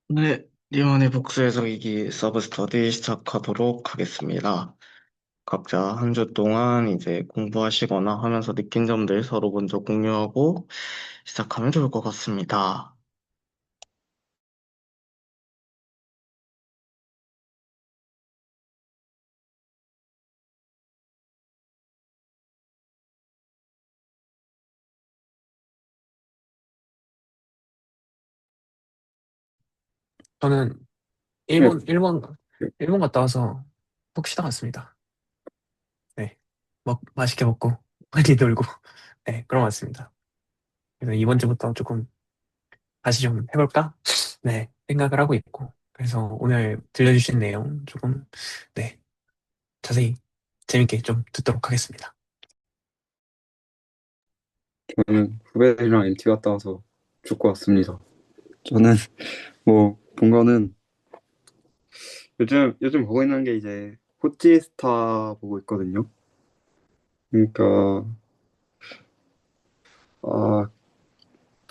네, 리만의 복수 해석이기 서브 스터디 시작하도록 하겠습니다. 각자 한 주 동안 이제 공부하시거나 하면서 느낀 점들 서로 먼저 공유하고 시작하면 좋을 것 같습니다. 저는 네, 일본 갔다 와서 푹 쉬다 왔습니다. 네. 맛있게 먹고, 많이 놀고, 네, 그런 것 같습니다. 그래서 이번 주부터 조금 다시 좀 해볼까? 네, 생각을 하고 있고. 그래서 오늘 들려주신 내용 조금, 네, 자세히 재밌게 좀 듣도록 하겠습니다. 저는 후배들이랑 MT 갔다 와서 죽고 왔습니다. 저는 뭐 본 거는 요즘 보고 있는 게 이제 호찌스타 보고 있거든요. 그러니까 아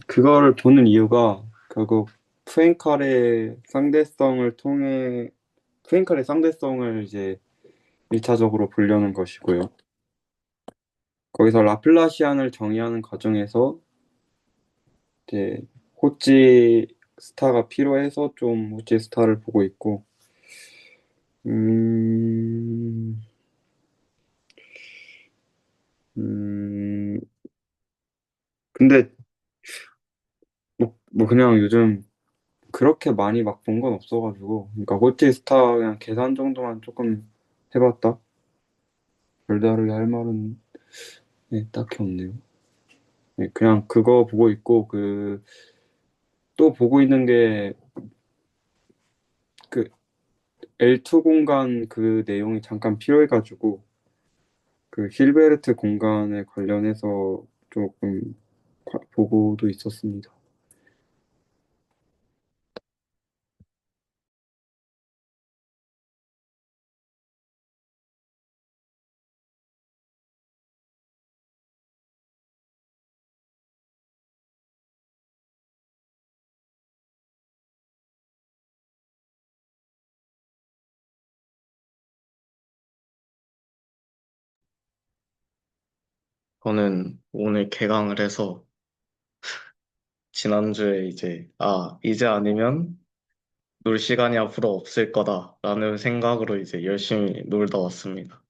그거를 보는 이유가 결국 푸엔칼의 상대성을 통해 푸엔칼의 상대성을 이제 1차적으로 보려는 것이고요. 거기서 라플라시안을 정의하는 과정에서 이제 호찌 스타가 필요해서 좀 호찌 스타를 보고 있고 음, 음, 근데 뭐 그냥 요즘 그렇게 많이 막 본 건 없어가지고, 그러니까 호치 스타 그냥 계산 정도만 조금 해봤다. 별다르게 할 말은 네, 딱히 없네요. 네, 그냥 그거 보고 있고 그 또 보고 있는 게 그 L2 공간 그 내용이 잠깐 필요해가지고 그 힐베르트 공간에 관련해서 조금 보고도 있었습니다. 저는 오늘 개강을 해서 지난주에 이제 아니면 놀 시간이 앞으로 없을 거다라는 생각으로 이제 열심히 놀다 왔습니다.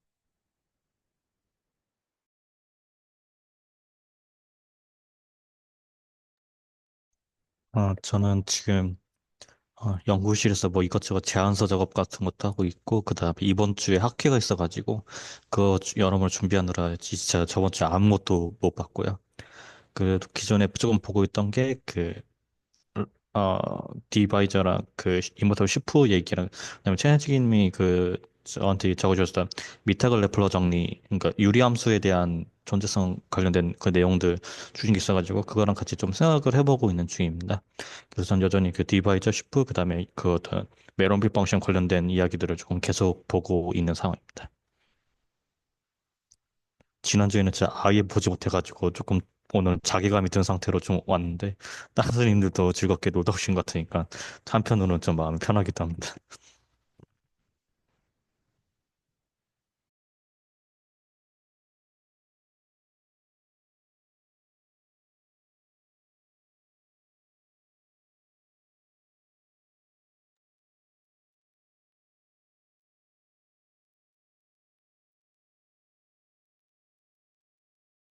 저는 지금 연구실에서 뭐 이것저것 제안서 작업 같은 것도 하고 있고, 그 다음에 이번 주에 학회가 있어가지고, 여러모로 준비하느라 진짜 저번 주에 아무것도 못 봤고요. 그 기존에 조금 보고 있던 게 어, 디바이저랑 그 이모탈 슈프 얘기랑, 그다음에 최혜진님이 저한테 적어주셨던 미탁을 레플러 정리, 그러니까 유리함수에 대한 존재성 관련된 그 내용들 주신 게 있어가지고 그거랑 같이 좀 생각을 해보고 있는 중입니다. 그래서 전 여전히 그 디바이저 슈프, 그다음에 그 어떤 메론빌 펑션 관련된 이야기들을 조금 계속 보고 있는 상황입니다. 지난주에는 진짜 아예 보지 못해가지고 조금 오늘 자괴감이 든 상태로 좀 왔는데, 다른 선생님들도 즐겁게 놀다 오신 것 같으니까 한편으로는 좀 마음이 편하기도 합니다.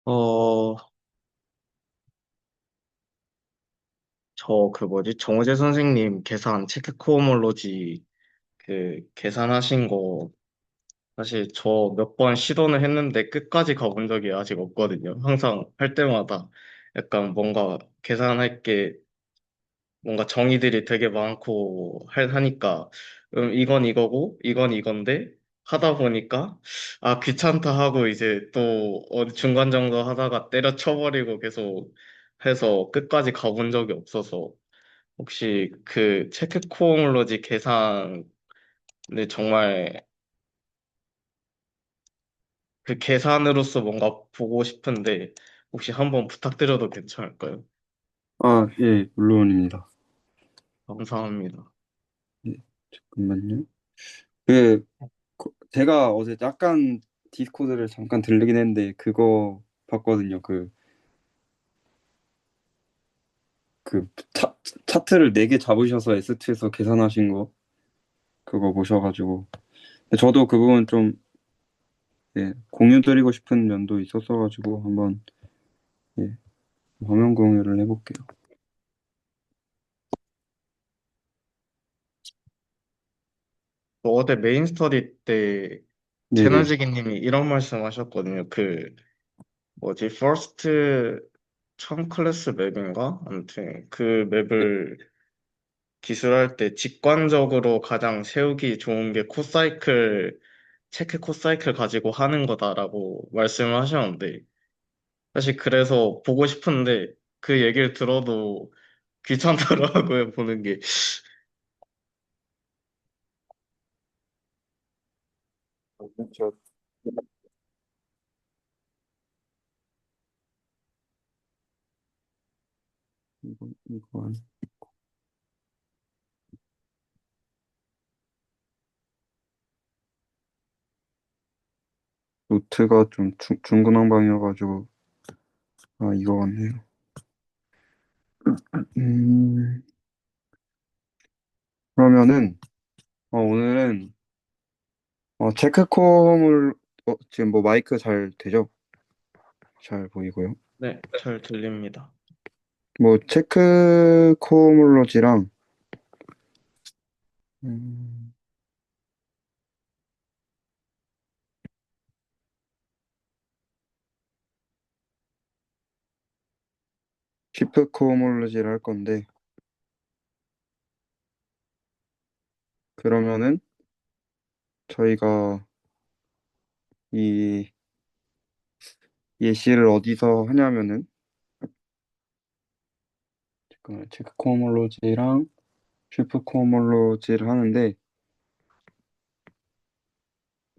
어, 저 그 뭐지? 정우재 선생님 계산 체크 코오몰로지 그 계산하신 거 사실 저 몇 번 시도는 했는데 끝까지 가본 적이 아직 없거든요. 항상 할 때마다 약간 뭔가 계산할 게 뭔가 정의들이 되게 많고 하니까 이건 이거고 이건 이건데 하다 보니까 아 귀찮다 하고 이제 또 어디 중간 정도 하다가 때려쳐버리고 계속 해서 끝까지 가본 적이 없어서 혹시 그 체크 코오몰로지 계산을 정말 그 계산으로서 뭔가 보고 싶은데 혹시 한번 부탁드려도 괜찮을까요? 아, 예, 물론입니다. 감사합니다. 네, 잠깐만요. 그, 제가 어제 약간 디스코드를 잠깐 들르긴 했는데, 그거 봤거든요. 그, 차트를 4개 잡으셔서 S2에서 계산하신 거, 그거 보셔가지고. 근데 저도 그 부분 좀, 예, 공유 드리고 싶은 면도 있었어가지고, 한번, 예, 화면 공유를 해볼게요. 또 어제 메인 스터디 때 네네. 채널지기님이 이런 말씀 하셨거든요. 뭐지, 퍼스트 천 클래스 맵인가? 아무튼 그 맵을 기술할 때 직관적으로 가장 세우기 좋은 게 체크 코사이클 가지고 하는 거다라고 말씀을 하셨는데, 사실 그래서 보고 싶은데 그 얘기를 들어도 귀찮더라고요, 보는 게. 저, 이거, 노트가 좀 중구난방이어가지고, 아, 이거 같네요. 음, 그러면은, 오늘은, 체크콤을, 지금 뭐 마이크 잘 되죠? 잘 보이고요. 네, 잘 들립니다. 뭐, 체크코몰로지랑, 음, 시프코몰로지를 할 건데, 그러면은, 저희가 이 예시를 어디서 하냐면은, 잠깐만, 체크코몰로지랑 시프코몰로지를 하는데,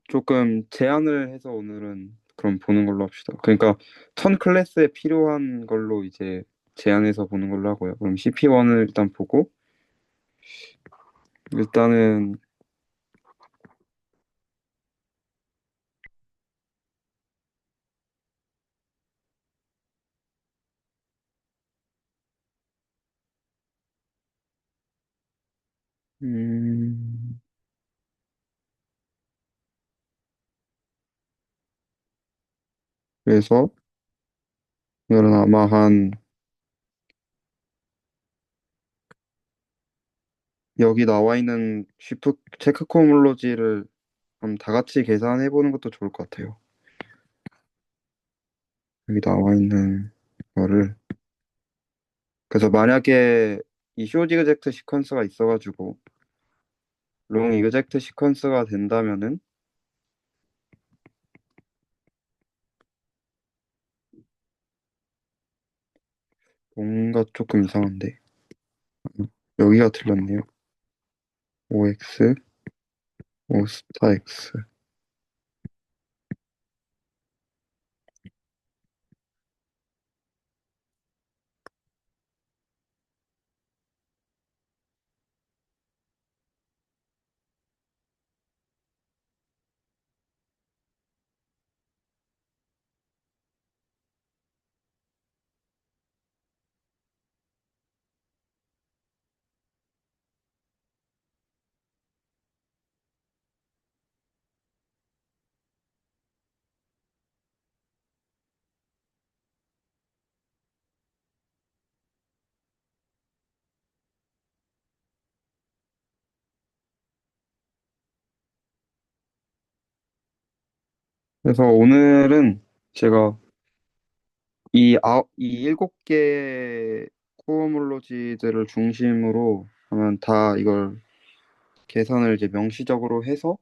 조금 제한을 해서 오늘은 그럼 보는 걸로 합시다. 그러니까 1000클래스에 필요한 걸로 이제 제한해서 보는 걸로 하고요. 그럼 CP1을 일단 보고 일단은 음, 그래서 오늘은 아마 한 여기 나와 있는 쉬프 체크 코몰로지를 한번 다 같이 계산해 보는 것도 좋을 것 같아요. 여기 나와 있는 거를 그래서 만약에 이 쇼 이그젝트 시퀀스가 있어가지고 롱 이그젝트 시퀀스가 된다면은 뭔가 조금 이상한데 여기가 틀렸네요. OX, O 스타 X. 그래서 오늘은 제가 이 7개 코어몰로지들을 중심으로 하면 다 이걸 계산을 이제 명시적으로 해서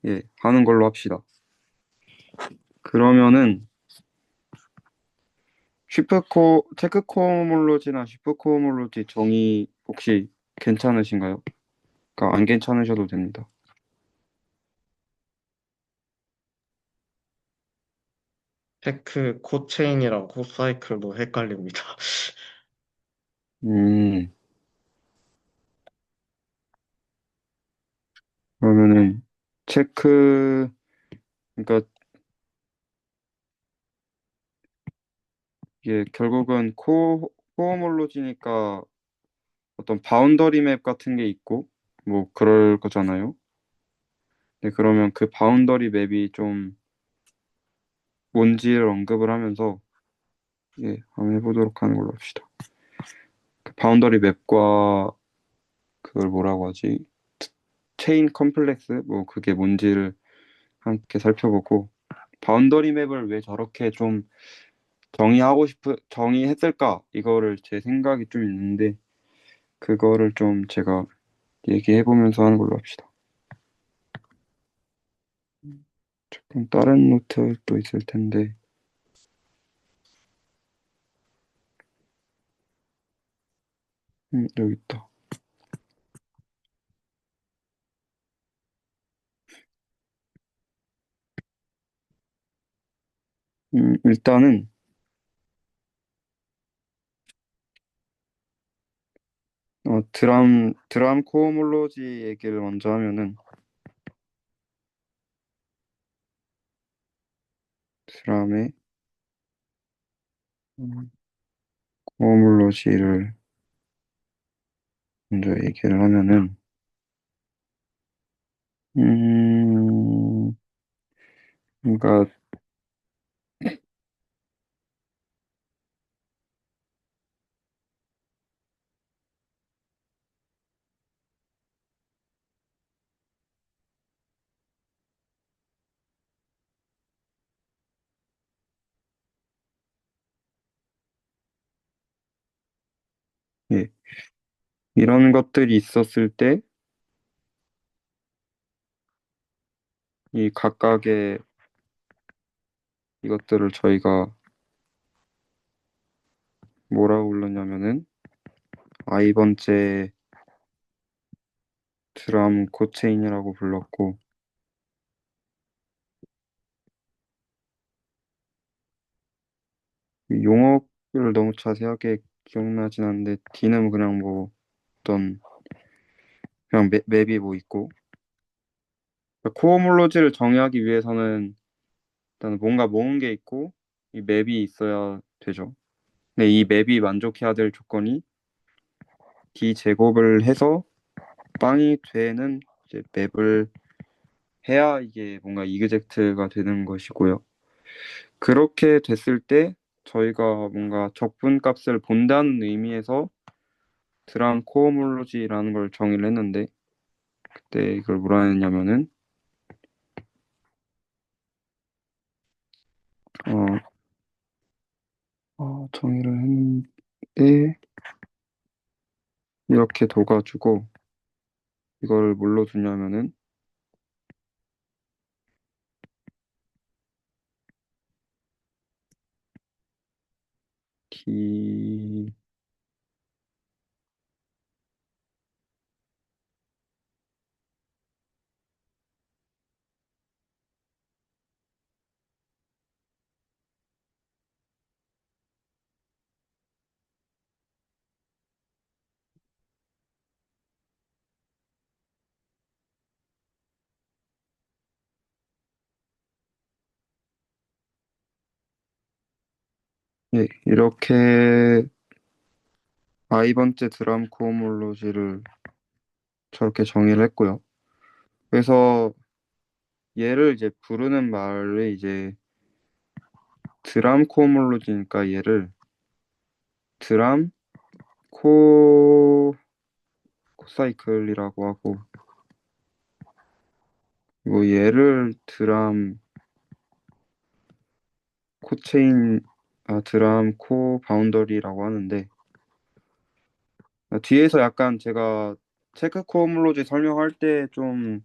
예, 하는 걸로 합시다. 그러면은 체크 코어몰로지나 쉬프 코어몰로지 정의 혹시 괜찮으신가요? 그러니까 안 괜찮으셔도 됩니다. 코체인이랑 코사이클도 헷갈립니다. 음, 체크, 그러니까 이게 결국은 코어몰로지니까 어떤 바운더리 맵 같은 게 있고 뭐 그럴 거잖아요. 네, 그러면 그 바운더리 맵이 좀 뭔지를 언급을 하면서 예, 한번 해보도록 하는 걸로 합시다. 그 바운더리 맵과 그걸 뭐라고 하지? 체인 컴플렉스 뭐 그게 뭔지를 함께 살펴보고 바운더리 맵을 왜 저렇게 좀 정의했을까? 이거를 제 생각이 좀 있는데 그거를 좀 제가 얘기해보면서 하는 걸로 합시다. 조금 다른 노트도 있을 텐데 여기 있다. 일단은 드람 코어몰로지 얘기를 먼저 하면은 드럼의 코어몰로지를 먼저 얘기를 하면은 음, 그러니까 예, 이런 것들이 있었을 때 이 각각의 이것들을 저희가 뭐라고 불렀냐면은 번째 드럼 코체인이라고 불렀고 이 용어를 너무 자세하게 기억나진 않는데 D는 그냥 뭐 어떤 그냥 맵이 뭐 있고 코어몰로지를 정의하기 위해서는 일단 뭔가 모은 게 있고 이 맵이 있어야 되죠. 근데 이 맵이 만족해야 될 조건이 D 제곱을 해서 빵이 되는 이제 맵을 해야 이게 뭔가 이그젝트가 되는 것이고요. 그렇게 됐을 때 저희가 뭔가 적분값을 본다는 의미에서 드람 코어몰로지라는 걸 정의를 했는데 그때 이걸 뭐라 했냐면은 어, 정의를 했는데 이렇게 둬가지고 이걸 뭘로 두냐면은 D 예, 이렇게 번째 드럼 코어몰로지를 저렇게 정의를 했고요. 그래서 얘를 이제 부르는 말이 이제 드람 코어몰로지니까 얘를 드람 코 코사이클이라고 하고 그리고 얘를 드람 코체인 드람 코 바운더리라고 하는데 뒤에서 약간 제가 체크 코어몰로지 설명할 때 좀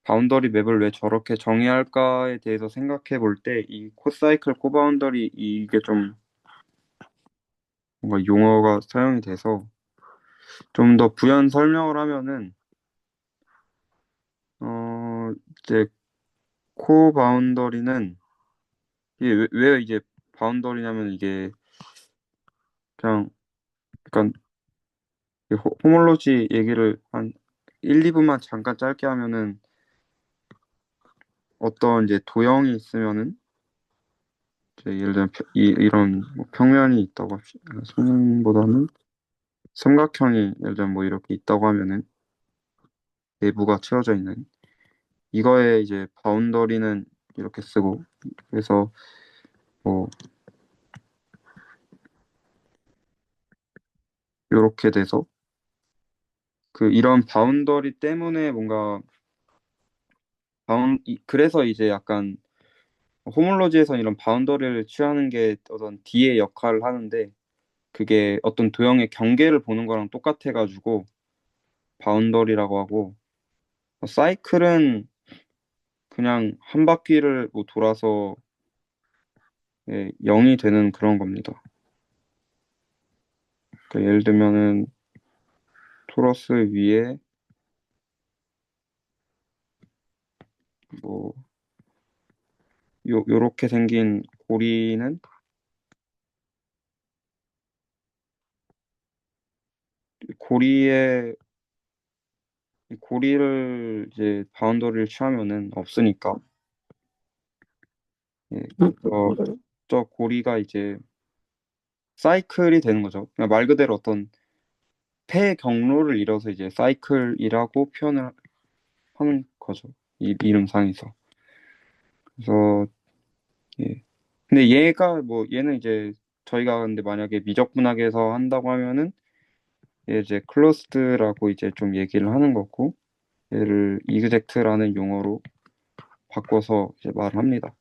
바운더리 맵을 왜 저렇게 정의할까에 대해서 생각해 볼 때 이 코사이클 코바운더리 이게 좀 뭔가 용어가 사용이 돼서 좀 더 부연 설명을 하면은 이제 코 바운더리는 이게 왜 이제 바운더리냐면 이게 그냥 약간 호몰로지 얘기를 한 1, 2분만 잠깐 짧게 하면은 어떤 이제 도형이 있으면은 이제 예를 들면 이런 뭐 평면이 있다고 합시다. 평면보다는 삼각형이 예를 들면 뭐 이렇게 있다고 하면은 내부가 채워져 있는 이거에 이제 바운더리는 이렇게 쓰고 그래서 뭐 이렇게 돼서 그 이런 바운더리 때문에 뭔가 그래서 이제 약간 호몰로지에서 이런 바운더리를 취하는 게 어떤 D의 역할을 하는데 그게 어떤 도형의 경계를 보는 거랑 똑같아가지고 바운더리라고 하고 사이클은 그냥 한 바퀴를 뭐 돌아서 0이 되는 그런 겁니다. 그러니까 예를 들면은 토러스 위에 뭐 요렇게 생긴 고리는 고리에 이 고리를 이제 바운더리를 취하면은 없으니까 저 고리가 이제 사이클이 되는 거죠. 그냥 말 그대로 어떤 폐 경로를 이뤄서 이제 사이클이라고 표현을 하는 거죠. 이 이름상에서. 그래서 예. 근데 얘가 뭐 얘는 이제 저희가 근데 만약에 미적분학에서 한다고 하면은 얘 이제 클로스드라고 이제 좀 얘기를 하는 거고 얘를 이그젝트라는 용어로 바꿔서 이제 말을 합니다.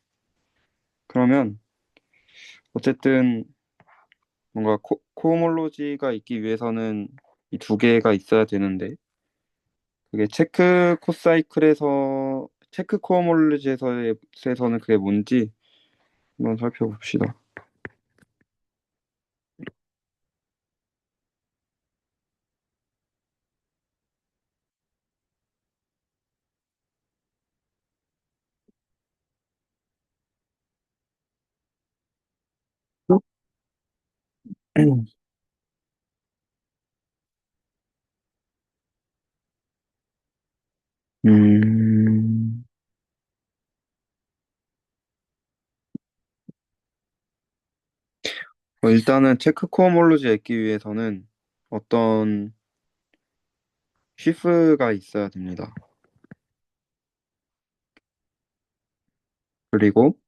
그러면 어쨌든 뭔가 코호몰로지가 있기 위해서는 이 두 개가 있어야 되는데 그게 체크 코호몰로지에서는 그게 뭔지 한번 살펴봅시다. 음, 일단은 체크 코어몰로지에 있기 위해서는 어떤 쉬프가 있어야 됩니다. 그리고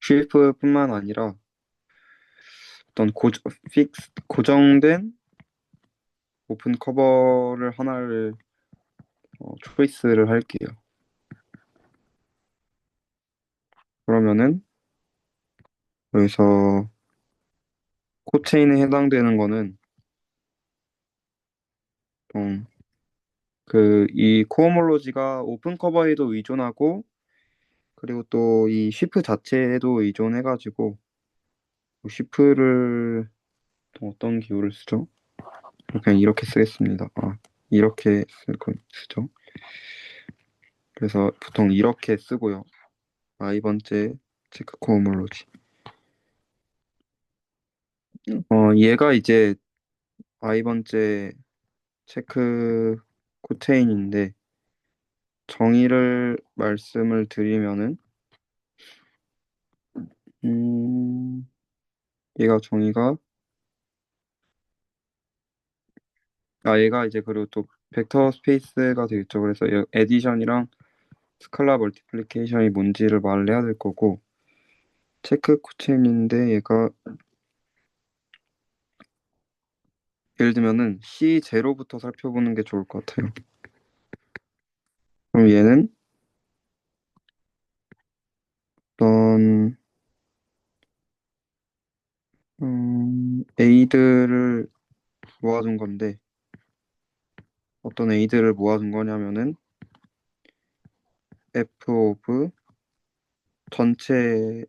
쉬프뿐만 아니라 어떤 고정된 오픈 커버를 하나를 초이스를 할게요. 그러면은 여기서 코체인에 해당되는 거는 이 코어몰로지가 오픈 커버에도 의존하고 그리고 또 이 쉬프 자체에도 의존해가지고 쉬프를 어떤 기호를 쓰죠? 그냥 이렇게 쓰겠습니다. 이렇게 쓰죠. 그래서 보통 이렇게 쓰고요. 이번째 체크 코어몰로지. 얘가 이제 이번째 체크 코체인인데 정의를 말씀을 드리면은 음, 얘가 정의가 얘가 이제 그리고 또 벡터 스페이스가 되겠죠. 그래서 에디션이랑 스칼라 멀티플리케이션이 뭔지를 말을 해야 될 거고 체크 코체인인데 얘가 예를 들면은 C0부터 살펴보는 게 좋을 것 같아요. 그럼 얘는 어떤 에이드를 모아둔 건데 어떤 에이드를 모아둔 거냐면은 F 오브 전체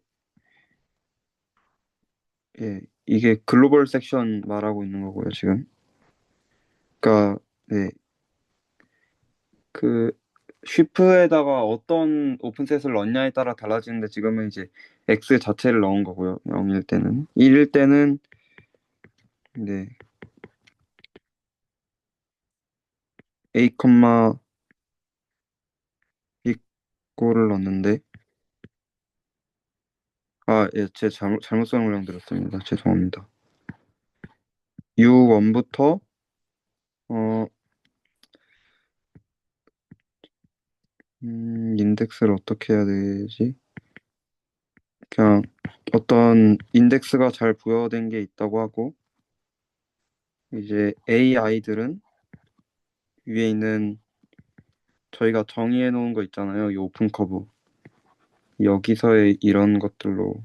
이게 글로벌 섹션 말하고 있는 거고요 지금. 그러니까 그 쉬프에다가 어떤 오픈셋을 넣냐에 따라 달라지는데 지금은 이제 X 자체를 넣은 거고요. 0일 때는 1일 때는 네 A, B 골을 넣었는데, 예, 제 잘못 설명 드렸습니다. 죄송합니다. U1부터 어, 인덱스를 어떻게 해야 되지? 그냥 어떤 인덱스가 잘 부여된 게 있다고 하고, 이제 AI들은 위에 있는 저희가 정의해 놓은 거 있잖아요. 이 오픈 커브. 여기서의 이런 것들로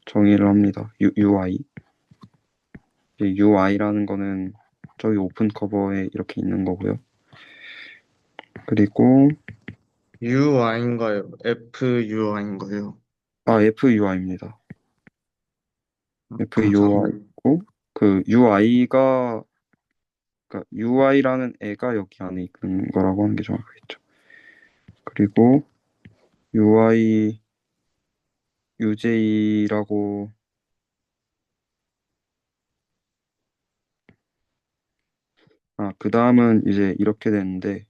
정의를 합니다. UI. UI라는 거는 저기 오픈 커버에 이렇게 있는 거고요. 그리고 UI인가요? FUI인가요? FUI입니다. 감사합니다. FUI고 그 UI가 그러니까 UI라는 애가 여기 안에 있는 거라고 하는 게 정확하겠죠. 그리고 UI UJ라고 그 다음은 이제 이렇게 되는데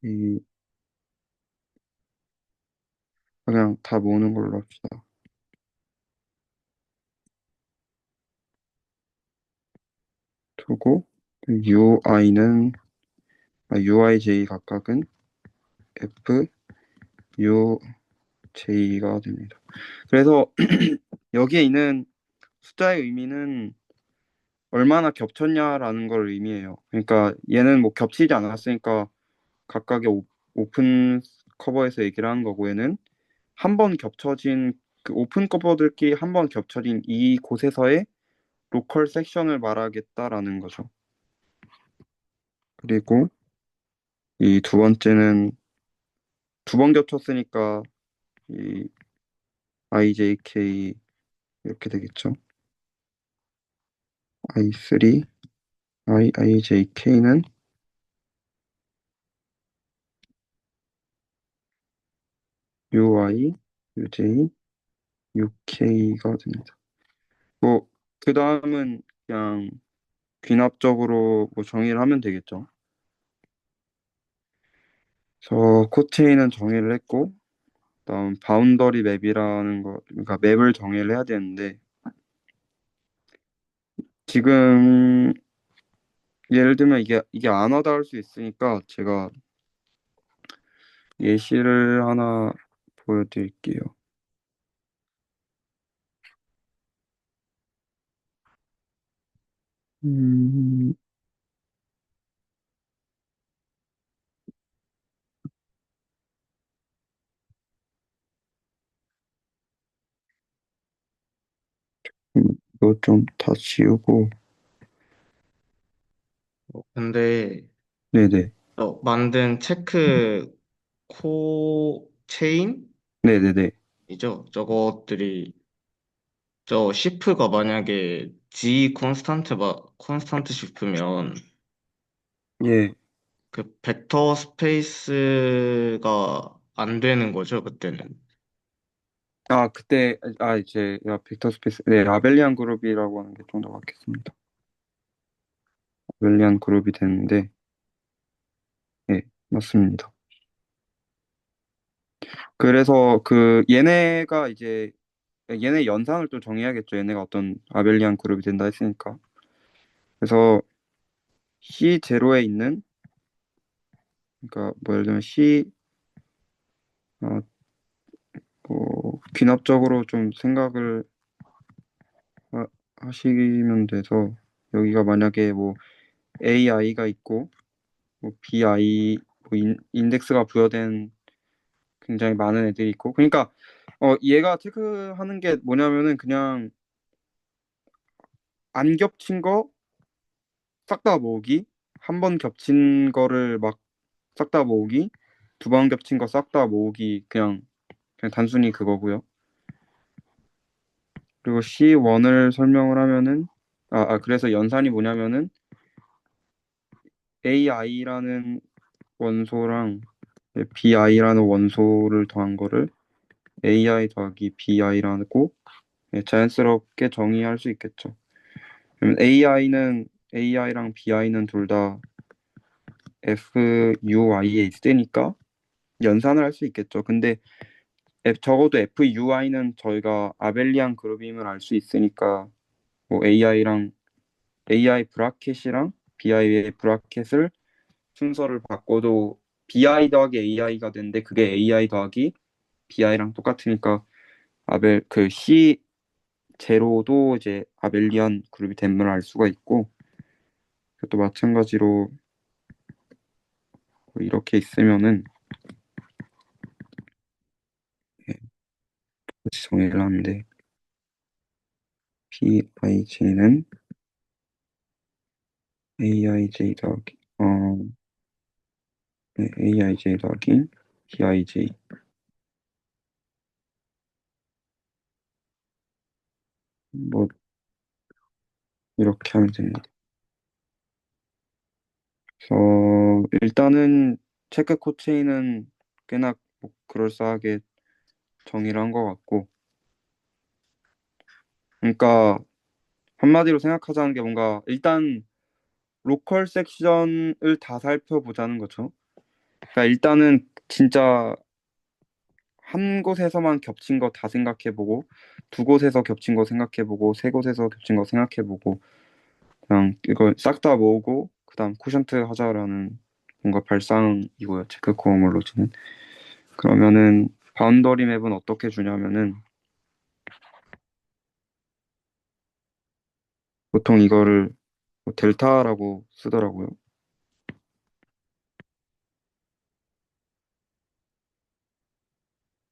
이 그냥 다 모으는 걸로 합시다. 두고 UIJ 각각은 FUJ가 됩니다. 그래서 여기에 있는 숫자의 의미는 얼마나 겹쳤냐라는 걸 의미해요. 그러니까 얘는 뭐 겹치지 않았으니까 각각의 오픈 커버에서 얘기를 하는 거고 얘는 한 번 겹쳐진 그 오픈 커버들끼리 한 번 겹쳐진 이 곳에서의 로컬 섹션을 말하겠다라는 거죠. 그리고 이 두 번째는 두 번 겹쳤으니까 이 IJK 이렇게 되겠죠. I3, IJK는 UI, UJ, UK가 됩니다. 뭐 그 다음은 그냥 귀납적으로 뭐 정의를 하면 되겠죠. 그래서 코체인은 정의를 했고 그다음 바운더리 맵이라는 거 그러니까 맵을 정의를 해야 되는데 지금 예를 들면 이게 안 와닿을 수 있으니까 제가 예시를 하나 보여드릴게요. 음, 이거 좀 다 지우고 근데 네네 만든 체크 체인이죠? 네네네 저것들이 저 시프가 만약에 G 콘스탄트 시프면 예. 그 벡터 스페이스가 안 되는 거죠, 그때는. 그때 이제 빅터 스페이스 라벨리안 그룹이라고 하는 게 좀 더 맞겠습니다. 라벨리안 그룹이 되는데 예 맞습니다. 그래서 그 얘네가 이제 얘네 연산을 또 정해야겠죠. 얘네가 어떤 아벨리안 그룹이 된다 했으니까. 그래서 C0에 있는 그러니까 뭐 예를 들면 어, 귀납적으로 좀 생각을 하시면 돼서 여기가 만약에 뭐 AI가 있고 뭐 BI 뭐 인덱스가 부여된 굉장히 많은 애들이 있고 그러니까 얘가 체크하는 게 뭐냐면은 그냥 안 겹친 거 싹 다 모으기 한 번 겹친 거를 막 싹 다 모으기 두 번 겹친 거 싹 다 모으기 그냥 단순히 그거고요. 그리고 C1을 설명을 하면은 그래서 연산이 뭐냐면은 AI라는 원소랑 BI라는 원소를 더한 거를 AI 더하기 BI라고 예, 자연스럽게 정의할 수 있겠죠. 그러면 AI랑 BI는 둘 다 FUI에 있으니까 연산을 할 수 있겠죠. 근데 적어도 FUI는 저희가 아벨리안 그룹임을 알 수 있으니까 뭐 AI 브라켓이랑 BI의 브라켓을 순서를 바꿔도 BI 더하기 AI가 되는데 그게 AI 더하기 BI랑 똑같으니까 C 제로도 이제 아벨리안 그룹이 됨을 알 수가 있고 또 마찬가지로 이렇게 있으면은 예, 같이 정의를 하는데 PIJ는 AIJ 더하기 네, AIJ 더하기 BIJ 뭐 이렇게 하면 됩니다. 그래서 일단은 체크 코체인은 꽤나 뭐 그럴싸하게 정의를 한 것 같고 그러니까 한마디로 생각하자는 게 뭔가 일단 로컬 섹션을 다 살펴보자는 거죠. 그러니까 일단은 진짜 한 곳에서만 겹친 거 다 생각해보고 두 곳에서 겹친 거 생각해보고 세 곳에서 겹친 거 생각해보고 그냥 이걸 싹 다 모으고 그다음 코션트 하자라는 뭔가 발상이고요. 체크 코어 몰로지는 그러면은 바운더리 맵은 어떻게 주냐면은 보통 이거를 뭐 델타라고 쓰더라고요.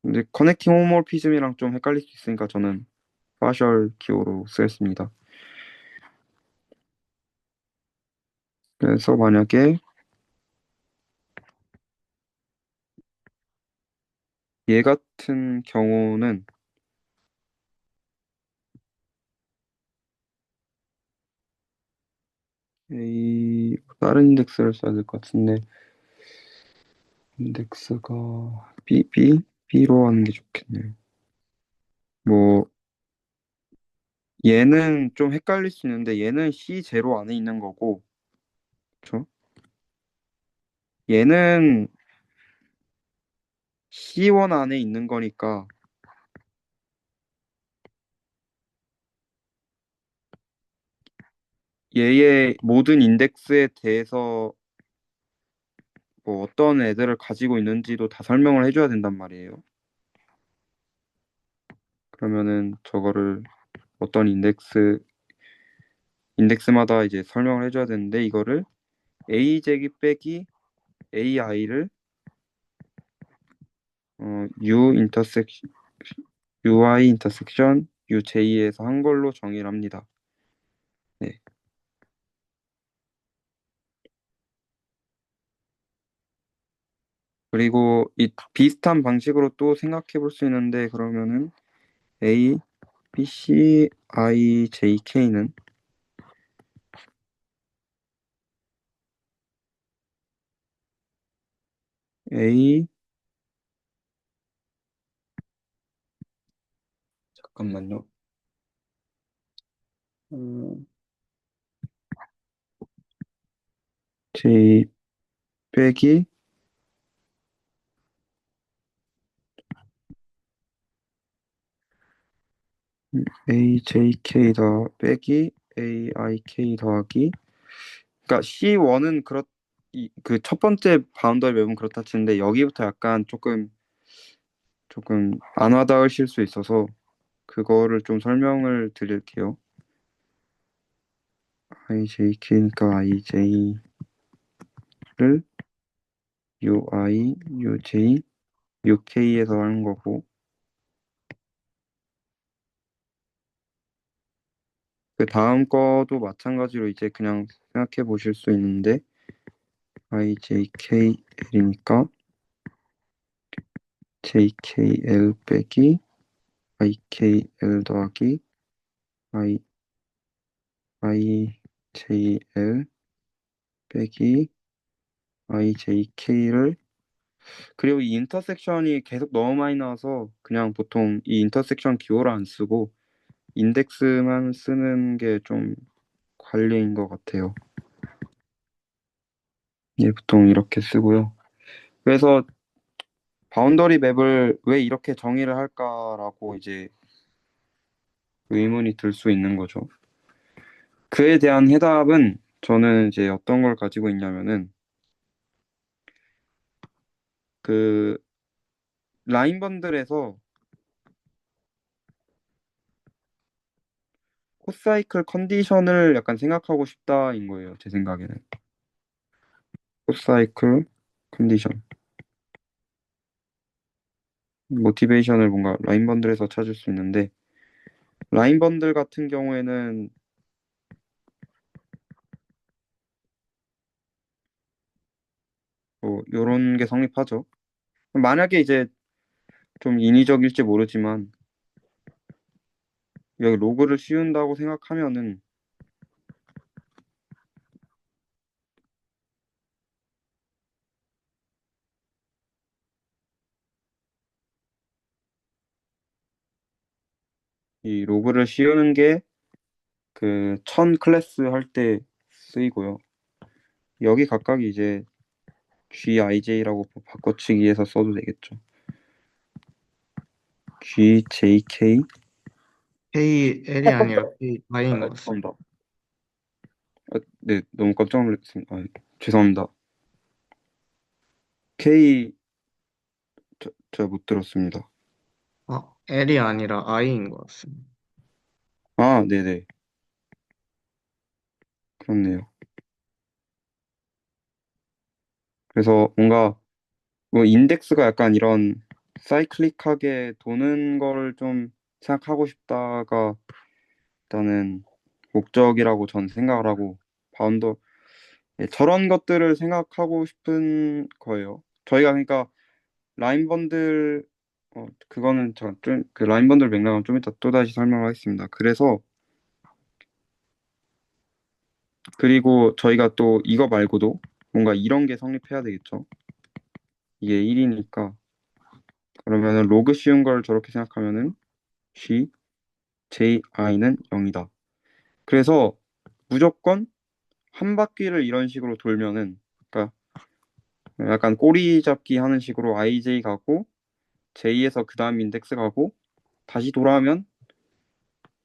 근데 커넥팅 호모피즘이랑 좀 헷갈릴 수 있으니까 저는 파셜 기호로 쓰겠습니다. 그래서 만약에 얘 같은 경우는 다른 인덱스를 써야 될 것 같은데 인덱스가 B로 하는 게 좋겠네요. 뭐 얘는 좀 헷갈릴 수 있는데 얘는 C0 안에 있는 거고 그쵸? 얘는 C1 안에 있는 거니까 얘의 모든 인덱스에 대해서 뭐 어떤 애들을 가지고 있는지도 다 설명을 해줘야 된단 말이에요. 그러면은 저거를 어떤 인덱스마다 이제 설명을 해줘야 되는데 이거를 a 제곱 빼기 ai를 u 인터섹션 ui 인터섹션 uj에서 한 걸로 정의를 합니다. 네. 그리고 이 비슷한 방식으로 또 생각해 볼 수 있는데 그러면은 a b c i j k는 a 잠깐만요. j 빼기 AJK 더 빼기 AIK 더하기 그러니까 C1은 그 첫 번째 바운더리 맵은 그렇다 치는데 여기부터 약간 조금 안 와닿으실 수 있어서 그거를 좀 설명을 드릴게요. IJK니까 IJ를 UI, UJ, UK에서 하는 거고 그 다음 거도 마찬가지로 이제 그냥 생각해 보실 수 있는데 IJKL이니까 JKL 빼기 IKL 더하기 I, IJL 빼기 IJK를 그리고 이 인터섹션이 계속 너무 많이 나와서 그냥 보통 이 인터섹션 기호를 안 쓰고 인덱스만 쓰는 게 좀 관리인 것 같아요. 예, 보통 이렇게 쓰고요. 그래서 바운더리 맵을 왜 이렇게 정의를 할까라고 이제 의문이 들 수 있는 거죠. 그에 대한 해답은 저는 이제 어떤 걸 가지고 있냐면은 그 라인 번들에서 코사이클 컨디션을 약간 생각하고 싶다인 거예요. 제 생각에는. 코사이클 컨디션. 모티베이션을 뭔가 라인 번들에서 찾을 수 있는데 라인 번들 같은 경우에는 뭐 요런 게 성립하죠. 만약에 이제 좀 인위적일지 모르지만 여기 로그를 씌운다고 생각하면은 이 로그를 씌우는 게 그 1000 클래스 할 때 쓰이고요. 여기 각각이 이제 GIJ라고 바꿔치기해서 써도 되겠죠. GJK KL이 아니라 KI인 것 같습니다. 죄송합니다. 네, 너무 깜짝 놀랐습니다. 죄송합니다. K 제가 못 들었습니다. L이 아니라 I인 것 같습니다. 아, 네네. 그렇네요. 그래서 뭔가 뭐 인덱스가 약간 이런 사이클릭하게 도는 거를 좀 생각하고 싶다가 일단은 목적이라고 전 생각을 하고 바운더 저런 것들을 생각하고 싶은 거예요. 저희가 그러니까 라인 번들 그거는 좀그 라인 번들 맥락은 좀 이따 또 다시 설명하겠습니다. 그래서 그리고 저희가 또 이거 말고도 뭔가 이런 게 성립해야 되겠죠. 이게 1이니까 그러면은 로그 씌운 걸 저렇게 생각하면은 G, J, I는 0이다. 그래서 무조건 한 바퀴를 이런 식으로 돌면은 그러니까 약간 꼬리 잡기 하는 식으로 IJ 가고 J에서 그 다음 인덱스 가고 다시 돌아오면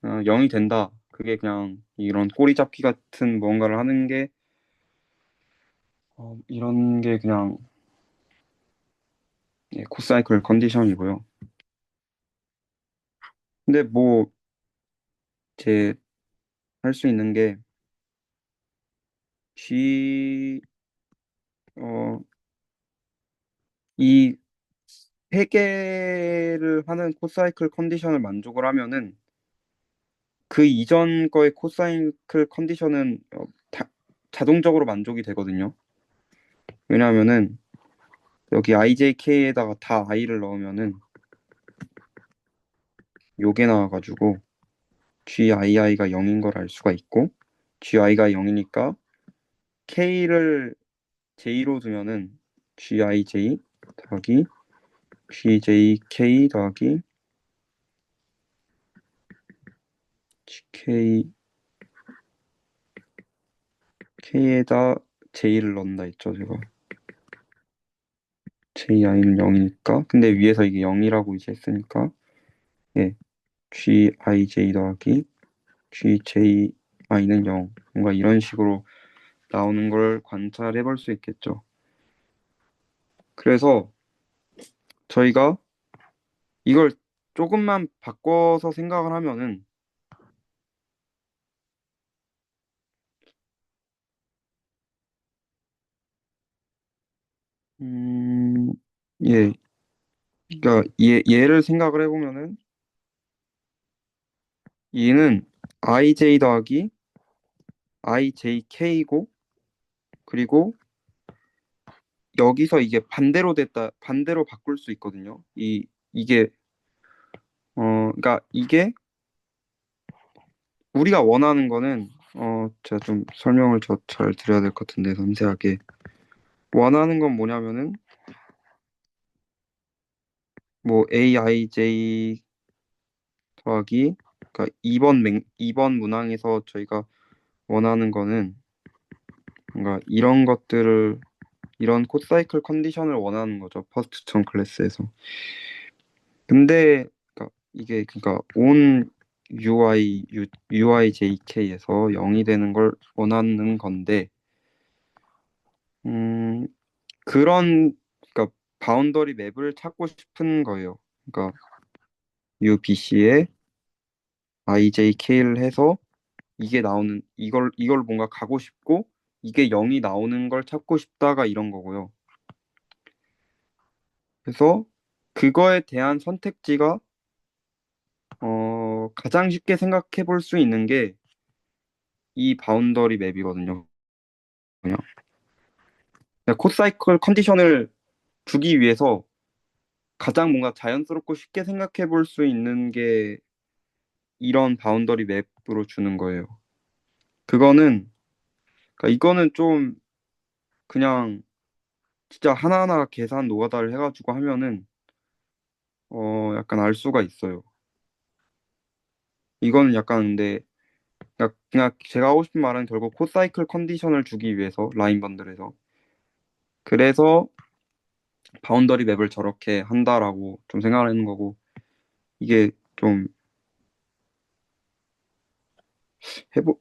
0이 된다. 그게 그냥 이런 꼬리 잡기 같은 뭔가를 하는 게 이런 게 그냥 코사이클 컨디션이고요. 근데 뭐 제 할 수 있는 게 G 이 세 개를 하는 코사이클 컨디션을 만족을 하면은 그 이전 거의 코사이클 컨디션은 자동적으로 만족이 되거든요. 왜냐하면은 여기 IJK에다가 다 I를 넣으면은 요게 나와가지고 GII가 0인 걸 알 수가 있고 GI가 0이니까 K를 J로 두면은 GIJ 더하기 GJK 더하기 GK K에다 J를 넣는다 했죠 제가. JI는 0이니까 근데 위에서 이게 0이라고 이제 했으니까 예 GIJ 더하기 GJI는 0 뭔가 이런 식으로 나오는 걸 관찰해 볼 수 있겠죠. 그래서 저희가 이걸 조금만 바꿔서 생각을 하면은 음, 예, 그러니까 얘를 생각을 해보면은 얘는 IJ 더하기 IJK이고 그리고 여기서 이게 반대로 바꿀 수 있거든요. 이게 그러니까 이게 우리가 원하는 거는 제가 좀 설명을 잘 드려야 될 것 같은데 섬세하게 원하는 건 뭐냐면은 뭐 AIJ 더하기 그러니까 2번 문항에서 저희가 원하는 거는 뭔가 이런 코사이클 컨디션을 원하는 거죠. 퍼스트 천 클래스에서. 근데 이게 그러니까 온 UIJK에서 0이 되는 걸 원하는 건데 음, 그러니까 바운더리 맵을 찾고 싶은 거예요. 그러니까 UBC에 IJK를 해서 이걸 뭔가 가고 싶고 이게 0이 나오는 걸 찾고 싶다가 이런 거고요. 그래서 그거에 대한 선택지가 가장 쉽게 생각해 볼 수 있는 게 이 바운더리 맵이거든요. 그냥 코사이클 컨디션을 주기 위해서 가장 뭔가 자연스럽고 쉽게 생각해 볼 수 있는 게 이런 바운더리 맵으로 주는 거예요. 이거는 좀 그냥 진짜 하나하나 계산 노가다를 해가지고 하면은 약간 알 수가 있어요. 이거는 약간 근데 그냥 제가 하고 싶은 말은 결국 코사이클 컨디션을 주기 위해서 라인 번들에서 그래서 바운더리 맵을 저렇게 한다라고 좀 생각하는 거고 이게 좀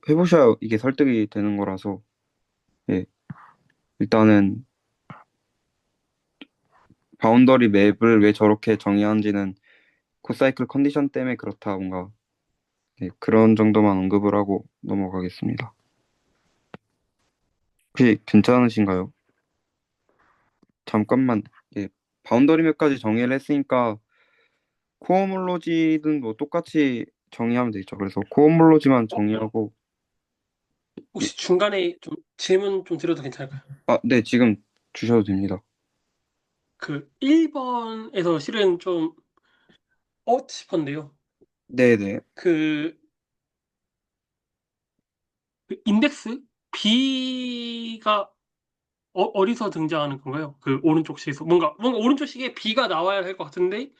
해보셔야 이게 설득이 되는 거라서 예, 일단은 바운더리 맵을 왜 저렇게 정의하는지는 코사이클 컨디션 때문에 그렇다 뭔가 예, 그런 정도만 언급을 하고 넘어가겠습니다. 혹시 괜찮으신가요? 잠깐만 예, 바운더리 맵까지 정의를 했으니까 코어몰로지는 뭐 똑같이 정의하면 되죠. 그래서 코어몰로지만 어, 정의하고 예, 혹시 중간에 좀 질문 좀 드려도 괜찮을까요? 네, 지금 주셔도 됩니다. 그 1번에서 실은 좀 싶었는데요. 네네. 그, 그 인덱스 B가 어디서 등장하는 건가요? 그 오른쪽 식에서 뭔가 오른쪽 식에 B가 나와야 할 것 같은데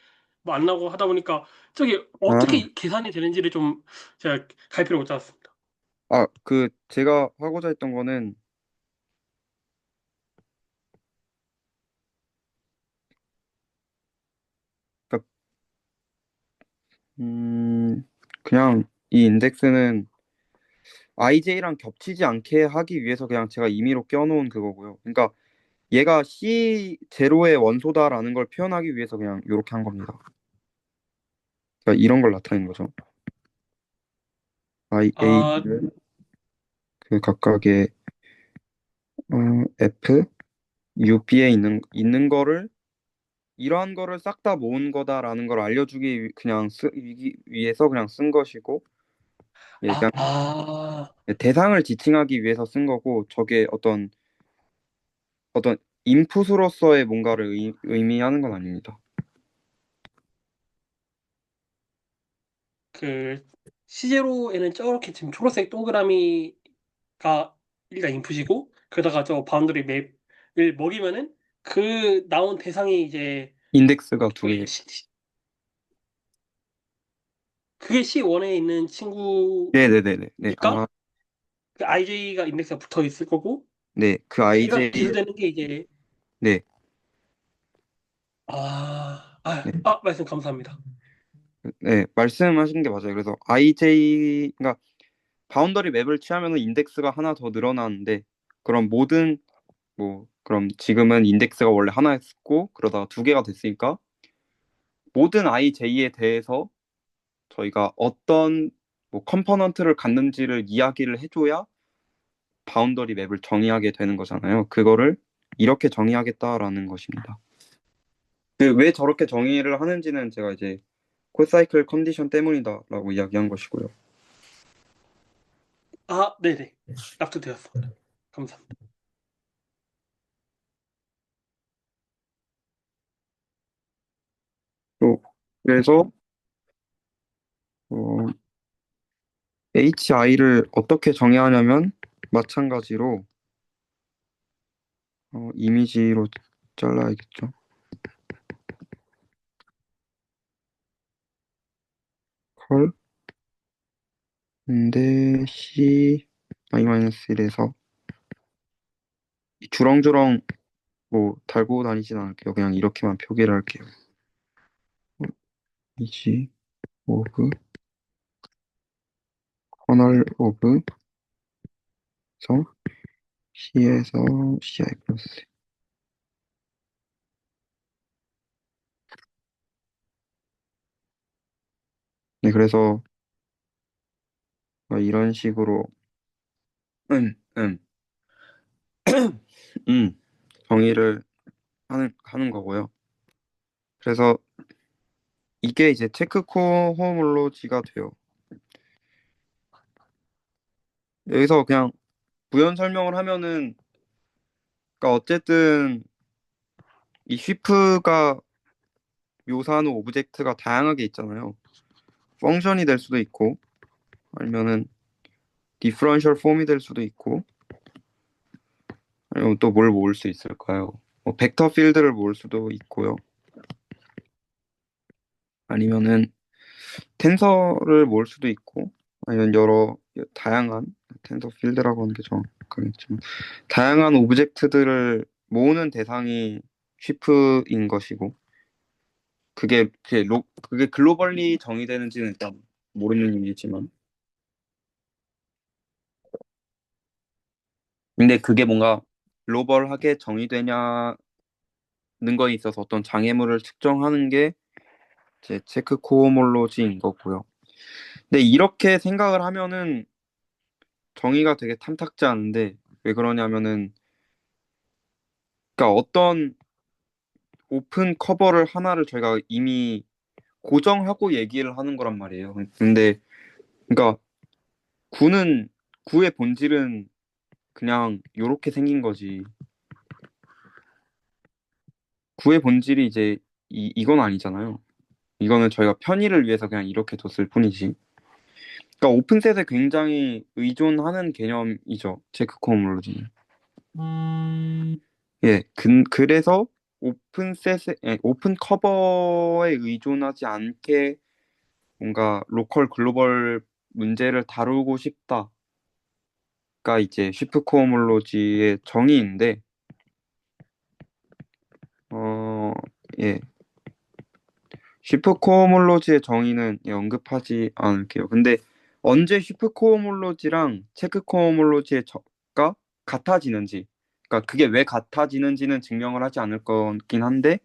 뭐 안 나오고 하다 보니까 저기 아, 어떻게 계산이 되는지를 좀 제가 갈피를 못 잡았습니다. 제가 하고자 했던 거는 그러니까 그냥 이 인덱스는 IJ랑 겹치지 않게 하기 위해서 그냥 제가 임의로 껴놓은 그거고요. 그러니까 얘가 C0의 원소다라는 걸 표현하기 위해서 그냥 이렇게 한 겁니다. 그러니까 이런 걸 나타내는 거죠. 아, IA를 그 각각의 F, UP에 있는 거를 이러한 거를 싹 다 모은 거다라는 걸 알려주기 그냥 위해서 그냥 쓴 것이고 예, 아, 그냥 아, 대상을 지칭하기 위해서 쓴 거고 저게 어떤 인풋으로서의 뭔가를 의미하는 건 아닙니다. 그 C0에는 저렇게 지금 초록색 동그라미가 일단 인풋이고 그러다가 저 바운더리 맵을 먹이면은 그 나온 대상이 이제 인덱스가 두 개. 저기 그게 C1에 있는 친구니까 네네네네. 네. 아, 그 IJ가 인덱스가 붙어 있을 거고 네. 그 걔가 IJ. 기술되는 게 이제 네. 말씀 감사합니다. 네. 말씀하신 게 맞아요. 그래서 IJ가 바운더리 맵을 취하면은 인덱스가 하나 더 늘어나는데 그럼 그럼 지금은 인덱스가 원래 하나였고 그러다가 두 개가 됐으니까 모든 IJ에 대해서 저희가 어떤 뭐 컴포넌트를 갖는지를 이야기를 해줘야 바운더리 맵을 정의하게 되는 거잖아요. 그거를 이렇게 정의하겠다라는 것입니다. 왜 저렇게 정의를 하는지는 제가 이제 코사이클 컨디션 때문이다라고 이야기한 것이고요. 네네. 납득되었습니다. 감사합니다. 또 그래서 HI를 어떻게 정의하냐면 마찬가지로 이미지로 잘라야겠죠. 컬 근데 C -1에서 주렁주렁 뭐 달고 다니진 않을게요. 그냥 이렇게만 표기를 할게요. 이지 오브 커널 오브 서 C에서 CI 플러스. 네, 그래서 이런 식으로 음, 음, 정의를 하는 거고요. 그래서 이게 이제 체크 코호몰로지가 돼요. 여기서 그냥 부연 설명을 하면은, 그러니까 어쨌든 이 쉬프가 묘사하는 오브젝트가 다양하게 있잖아요. 펑션이 될 수도 있고, 아니면은 디퍼런셜 폼이 될 수도 있고, 아니면 또 뭘 모을 수 있을까요? 뭐 벡터 필드를 모을 수도 있고요. 아니면은 텐서를 모을 수도 있고, 아니면 여러 다양한 텐서 필드라고 하는 게 정확하겠지만 다양한 오브젝트들을 모으는 대상이 쉬프인 것이고, 그게 글로벌리 정의되는지는 일단 모르는 일이지만, 근데 그게 뭔가 글로벌하게 정의되냐는 거에 있어서 어떤 장애물을 측정하는 게 제 체크 코호몰로지인 거고요. 근데 이렇게 생각을 하면은 정의가 되게 탐탁지 않은데, 왜 그러냐면은, 그러니까 어떤 오픈 커버를 하나를 저희가 이미 고정하고 얘기를 하는 거란 말이에요. 근데 그러니까 구는 구의 본질은 그냥 요렇게 생긴 거지. 구의 본질이 이제 이건 아니잖아요. 이거는 저희가 편의를 위해서 그냥 이렇게 뒀을 뿐이지. 그러니까 오픈셋에 굉장히 의존하는 개념이죠. 체크 코홈롤로지는. 예, 그래서 오픈 커버에 의존하지 않게 뭔가 로컬 글로벌 문제를 다루고 싶다가 이제 쉬프 코홈롤로지의 정의인데, 예, 쉬프 코홈롤로지의 정의는 언급하지 않을게요. 근데 언제 쉬프 코홈롤로지랑 체크 코홈롤로지의 가 같아지는지, 그러니까 그게 왜 같아지는지는 증명을 하지 않을 거긴 한데,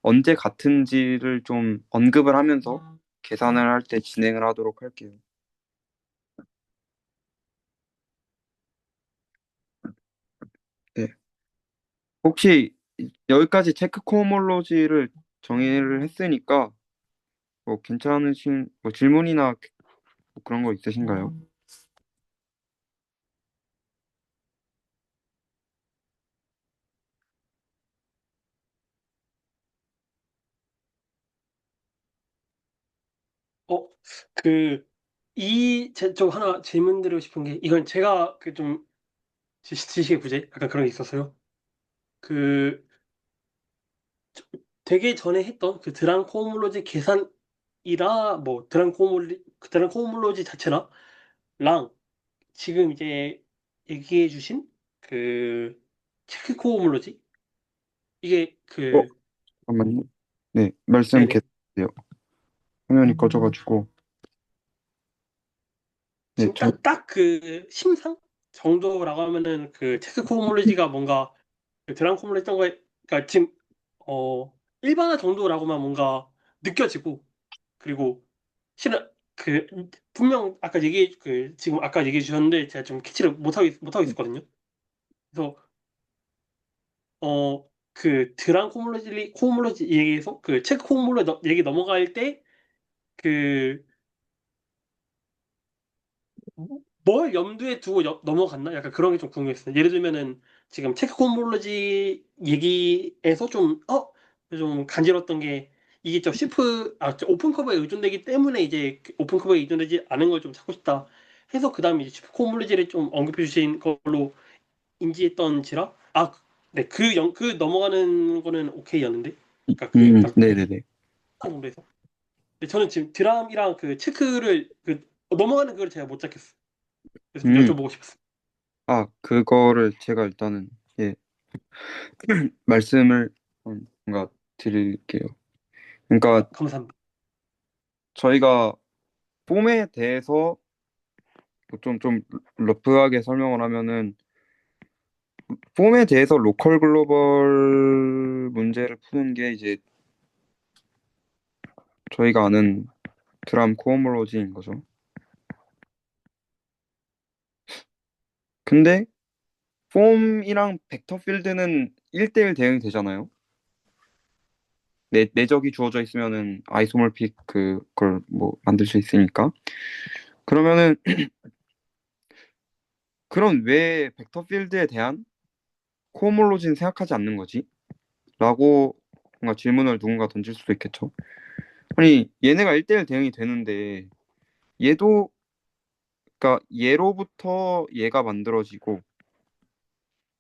언제 같은지를 좀 언급을 하면서 계산을 할 때 진행을 하도록 할게요. 네. 혹시 여기까지 체크 코호몰로지를 정의를 했으니까 뭐 괜찮으신 뭐 질문이나 뭐 그런 거 있으신가요? 어, 좀 하나 질문 드리고 싶은 게, 이건 제가 그 좀 지식의 부재? 약간 그런 게 있었어요. 그, 되게 전에 했던 그 드랑코몰로지 계산이라, 뭐, 드랑코몰로지 자체랑, 지금 이제 얘기해 주신 그, 체크코몰로지? 이게 어, 잠깐만요. 네, 말씀 네네. 계속해요. 화면이 꺼져가지고. 네, 지금 딱 그 심상 정도라고 하면은 그 체크코몰로지가 뭔가 그 드랑코몰로 했던 거에, 그러니까 지금 일반화 정도라고만 뭔가 느껴지고, 그리고 실은 그 분명 지금 아까 얘기해 주셨는데 제가 좀 캐치를 못하고 있었거든요. 그래서 그 코몰로지 얘기해서 그 체크 코몰로 얘기 넘어갈 때그 뭘 염두에 두고 넘어갔나? 약간 그런 게 좀 궁금했어요. 예를 들면은 지금 체크 콤몰로지 얘기에서 좀 간지럽던 게, 이게 오픈 커버에 의존되기 때문에 이제 그 오픈 커버에 의존되지 않은 걸 좀 찾고 싶다 해서, 그 다음에 이제 체크 콤몰로지를 좀 언급해 주신 걸로 인지했던지라, 네, 그 넘어가는 거는 오케이였는데, 그러니까 그딱 네네네. 정도에서. 근데 저는 지금 드람이랑 그 체크를 넘어가는 그걸 제가 못 잡겠어. 그래서 좀 음, 여쭤보고 싶었어. 그거를 제가 일단은, 예, 말씀을 뭔가 드릴게요. 그러니까 감사합니다. 저희가 폼에 대해서 좀 러프하게 설명을 하면은, 폼에 대해서 로컬 글로벌 문제를 푸는 게 이제 저희가 아는 드람 코어몰로지인 거죠. 근데 폼이랑 벡터 필드는 1대1 대응이 되잖아요. 내적이 주어져 있으면은 아이소몰픽 그걸 뭐 만들 수 있으니까. 그러면은 그럼 왜 벡터 필드에 대한 코어몰로지는 생각하지 않는 거지? 라고 뭔가 질문을 누군가 던질 수도 있겠죠. 아니 얘네가 1대1 대응이 되는데 얘도 그러니까 얘로부터 얘가 만들어지고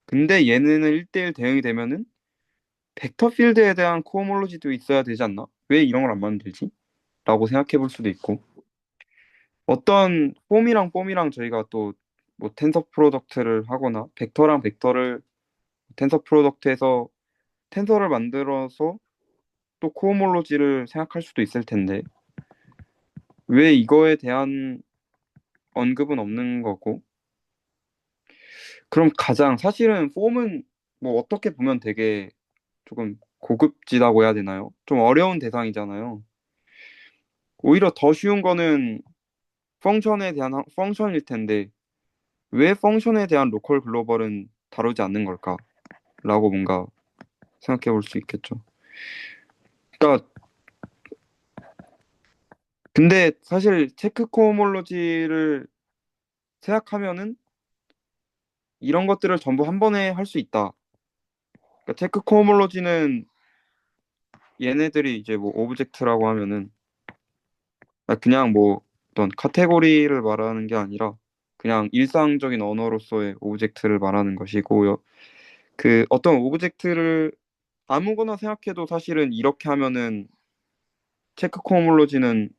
근데 얘네는 1대1 대응이 되면은 벡터 필드에 대한 코어몰로지도 있어야 되지 않나? 왜 이런 걸 안 만들지? 라고 생각해 볼 수도 있고 어떤 폼이랑 저희가 또 뭐 텐서 프로덕트를 하거나 벡터랑 벡터를 텐서 프로덕트에서 텐서를 만들어서 또 코호몰로지를 생각할 수도 있을 텐데 왜 이거에 대한 언급은 없는 거고 그럼 가장 사실은 폼은 뭐 어떻게 보면 되게 조금 고급지다고 해야 되나요? 좀 어려운 대상이잖아요. 오히려 더 쉬운 거는 펑션에 대한 펑션일 텐데 왜 펑션에 대한 로컬 글로벌은 다루지 않는 걸까라고 뭔가 생각해 볼 수 있겠죠. 그러니까 근데 사실 체크 코호몰로지를 생각하면은 이런 것들을 전부 한 번에 할 수 있다. 그러니까 체크 코호몰로지는 얘네들이 이제 뭐 오브젝트라고 하면은 그냥 뭐 어떤 카테고리를 말하는 게 아니라 그냥 일상적인 언어로서의 오브젝트를 말하는 것이고요. 그 어떤 오브젝트를 아무거나 생각해도 사실은 이렇게 하면은 체크 코호몰로지는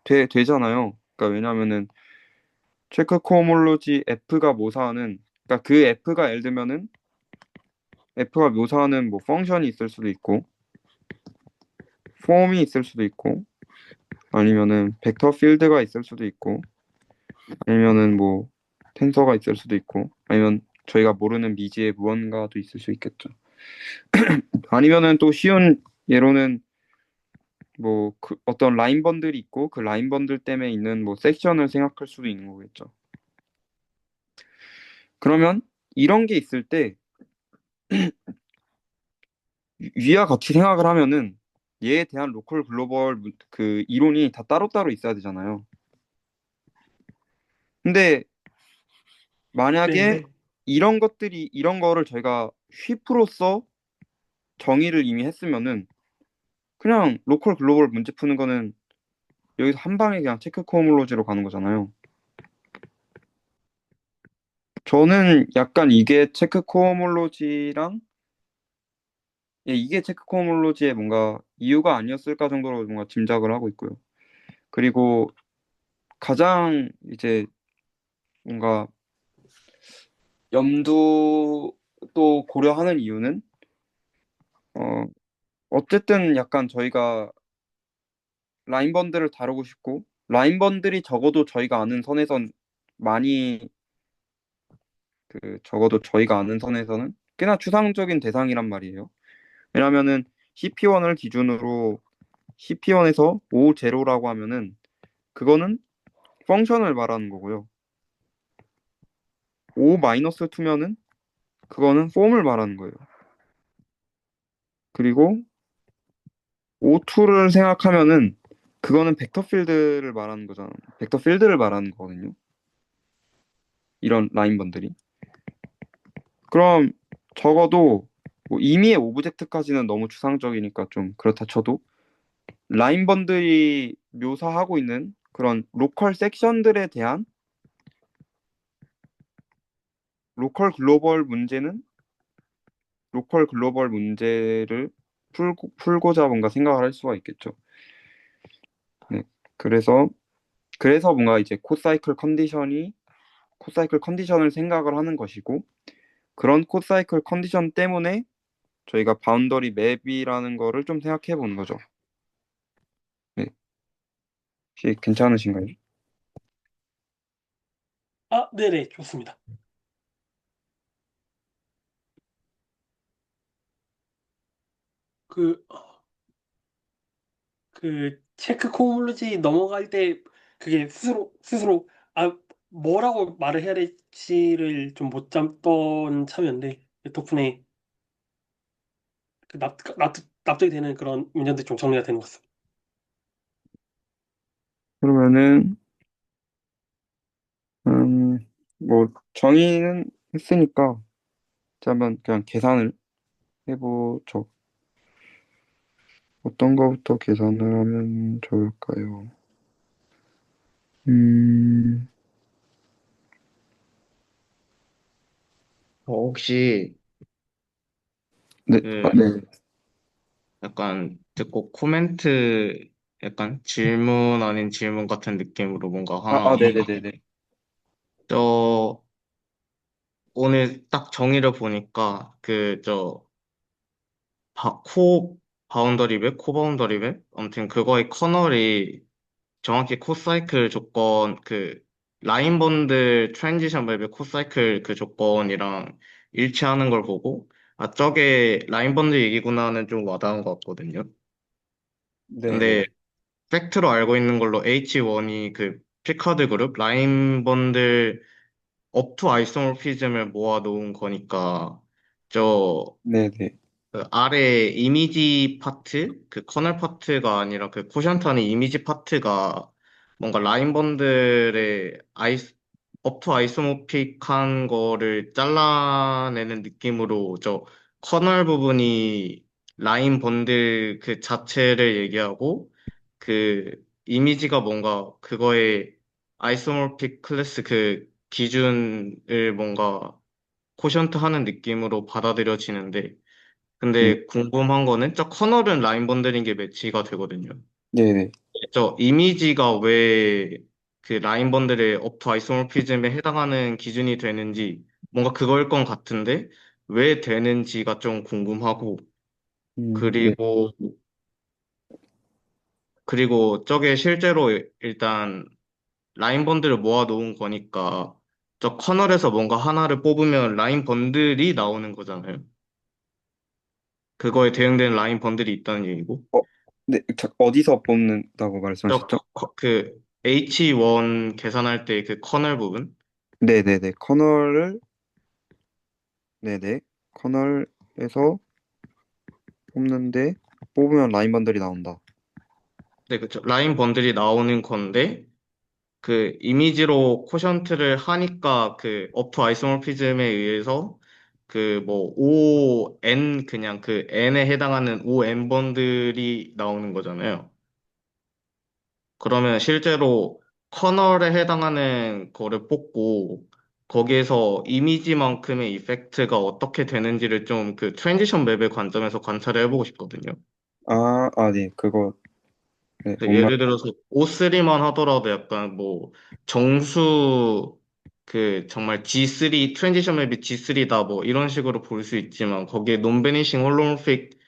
되잖아요. 그러니까 왜냐면은 체크 코호몰로지 F가 묘사하는 그러니까 그 F가 예를 들면은 F가 묘사하는 뭐 펑션이 있을 수도 있고 폼이 있을 수도 있고 아니면은 벡터 필드가 있을 수도 있고 아니면은 뭐 텐서가 있을 수도 있고 아니면 저희가 모르는 미지의 무언가도 있을 수 있겠죠. 아니면은 또 쉬운 예로는 뭐 어떤 라인 번들이 있고 그 라인 번들 때문에 있는 뭐 섹션을 생각할 수도 있는 거겠죠. 그러면 이런 게 있을 때 위와 같이 생각을 하면은 얘에 대한 로컬 글로벌 그 이론이 다 따로따로 있어야 되잖아요. 근데 만약에 네. 이런 거를 저희가 휘프로서 정의를 이미 했으면은 그냥 로컬 글로벌 문제 푸는 거는 여기서 한 방에 그냥 체크 코호몰로지로 가는 거잖아요. 저는 약간 이게 체크 코호몰로지랑 이게 체크 코호몰로지의 뭔가 이유가 아니었을까 정도로 뭔가 짐작을 하고 있고요. 그리고 가장 이제 뭔가 염두도 고려하는 이유는 어 어쨌든 약간 저희가 라인번들을 다루고 싶고 라인번들이 적어도 저희가 아는 선에선 많이 적어도 저희가 아는 선에서는 꽤나 추상적인 대상이란 말이에요. 왜냐면은 CP1을 기준으로 CP1에서 5제로라고 하면은 그거는 펑션을 말하는 거고요. 5-2면은 그거는 폼을 말하는 거예요. 그리고 O2를 생각하면은 그거는 벡터 필드를 말하는 거잖아. 벡터 필드를 말하는 거거든요. 이런 라인번들이. 그럼 적어도 뭐 임의의 오브젝트까지는 너무 추상적이니까 좀 그렇다 쳐도 라인번들이 묘사하고 있는 그런 로컬 섹션들에 대한 로컬 글로벌 문제는 로컬 글로벌 문제를 풀고자 뭔가 생각을 할 수가 있겠죠. 네. 그래서 그래서 뭔가 이제 코사이클 컨디션을 생각을 하는 것이고, 그런 코사이클 컨디션 때문에 저희가 바운더리 맵이라는 거를 좀 생각해 보는 거죠. 네, 혹시 괜찮으신가요? 아, 네네, 좋습니다. 그, 체크 코몰로지 넘어갈 때 그게 스스로, 아, 뭐라고 말을 해야 될지를 좀 못 잡던 참이었는데, 덕분에 납득이 되는 그런 문제들이 좀 정리가 되는 것 같습니다. 그러면은 음, 뭐 정의는 했으니까 이제 한번 그냥 계산을 해보죠. 어떤 거부터 계산을 하면 좋을까요? 음, 혹시 네, 그 네. 약간 듣고 코멘트 약간 질문 아닌 질문 같은 느낌으로 뭔가 하나 네네네네. 저 오늘 딱 정의를 보니까 코 바운더리 맵, 코 바운더리 맵 아무튼 그거의 커널이 정확히 코사이클 조건 라인 번들 트랜지션 맵의 코사이클 그 조건이랑 일치하는 걸 보고 아 저게 라인 번들 얘기구나는 좀 와닿은 것 같거든요. 네네. 근데 팩트로 알고 있는 걸로 H1이 그 피카드 그룹 라인 번들 업투 아이소모피즘을 모아놓은 거니까 저 네네. 그 아래 이미지 파트, 그 커널 파트가 아니라 그 코션트 안에 이미지 파트가 뭔가 라인 번들의 업투 아이소모픽한 거를 잘라내는 느낌으로 저 커널 부분이 라인 번들 그 자체를 얘기하고 그 이미지가 뭔가 그거의 아이소모픽 클래스 그 기준을 뭔가 코션트 하는 느낌으로 받아들여지는데 네. 근데 궁금한 거는 저 커널은 라인 번들인 게 매치가 되거든요. 네네. 저 이미지가 왜 그 라인 번들의 업투 아이소모피즘에 해당하는 기준이 되는지 뭔가 그거일 건 같은데 왜 되는지가 좀 궁금하고 네. 그리고 저게 실제로 일단 라인 번들을 모아 놓은 거니까 저 커널에서 뭔가 하나를 뽑으면 라인 번들이 나오는 거잖아요. 그거에 대응되는 라인 번들이 있다는 얘기고. 어, 네, 어디서 뽑는다고 저, 말씀하셨죠? H1 계산할 때 그 커널 부분? 네네네. 네네. 커널에서 뽑는데, 뽑으면 라인 번들이 나온다. 네, 그쵸. 라인 번들이 나오는 건데, 그 이미지로 코션트를 하니까 그 업투 아이소모피즘에 의해서 그 뭐 ON 그냥 그 N에 해당하는 ON 번들이 나오는 거잖아요. 그러면 실제로 커널에 해당하는 거를 뽑고 거기에서 이미지만큼의 이펙트가 어떻게 되는지를 좀 그 트랜지션 맵의 관점에서 관찰을 해보고 싶거든요. 네. 그거, 네, 그 뭔 말, 예를 들어서 O3만 하더라도 약간 뭐 정수 그 정말 G3 트랜지션 맵이 G3다 뭐 이런 식으로 볼 수 있지만 거기에 논베니싱 홀로모픽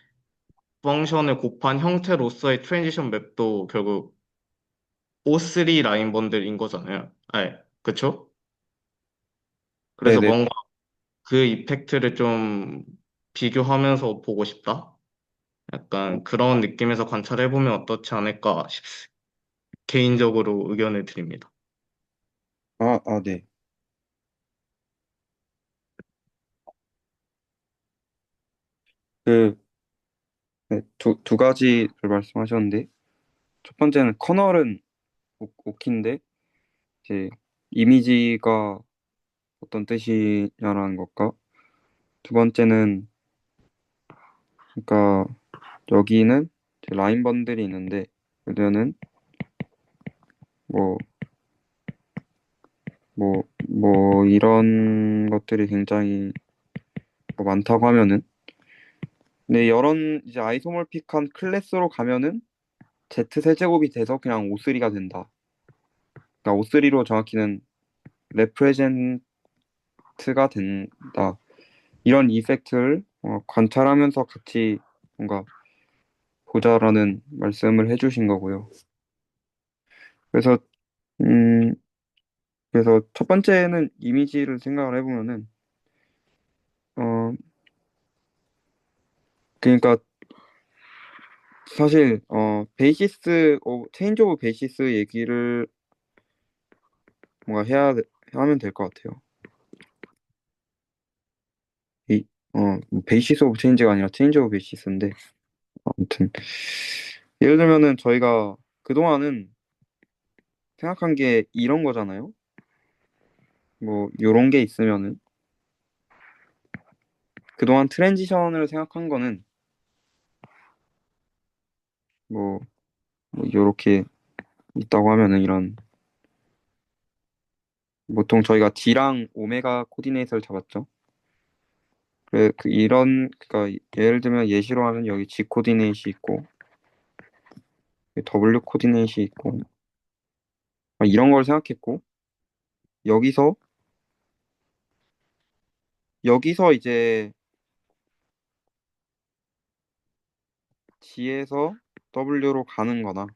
펑션을 곱한 형태로서의 트랜지션 맵도 결국 O3 라인 번들인 거잖아요. 네, 그쵸? 그래서 네네. 뭔가 그 이펙트를 좀 비교하면서 보고 싶다? 약간 그런 느낌에서 관찰해보면 어떻지 않을까 개인적으로 의견을 드립니다. 네. 그, 네, 두 가지를 말씀하셨는데, 첫 번째는 커널은 오키인데, 이제 이미지가 어떤 뜻이냐라는 것과, 두 번째는, 그러니까 여기는 이제 라인 번들이 있는데, 그러면은 뭐, 이런 것들이 굉장히 뭐 많다고 하면은, 근데 이런 이제 아이소몰픽한 클래스로 가면은 Z 세제곱이 돼서 그냥 O3가 된다. 그러니까 O3로 정확히는 레프레젠트가 된다. 이런 이펙트를 관찰하면서 같이 뭔가 보자라는 말씀을 해주신 거고요. 그래서 음, 그래서 첫 번째는 이미지를 생각을 해보면은 어 그러니까 사실 베이시스 체인지 오브 베이시스 얘기를 뭔가 하면 될 것 같아요. 이 베이시스 오브 체인지가 아니라 체인지 오브 베이시스인데 아무튼 예를 들면은 저희가 그동안은 생각한 게 이런 거잖아요. 뭐 요런 게 있으면은 그동안 트랜지션을 생각한 거는 뭐 요렇게 있다고 하면은 이런 보통 저희가 G랑 오메가 코디네이트를 잡았죠. 그러니까 예를 들면 예시로 하면 여기 G 코디네이트이 있고 W 코디네이트이 있고 이런 걸 생각했고 여기서 이제 G에서 W로 가는 거나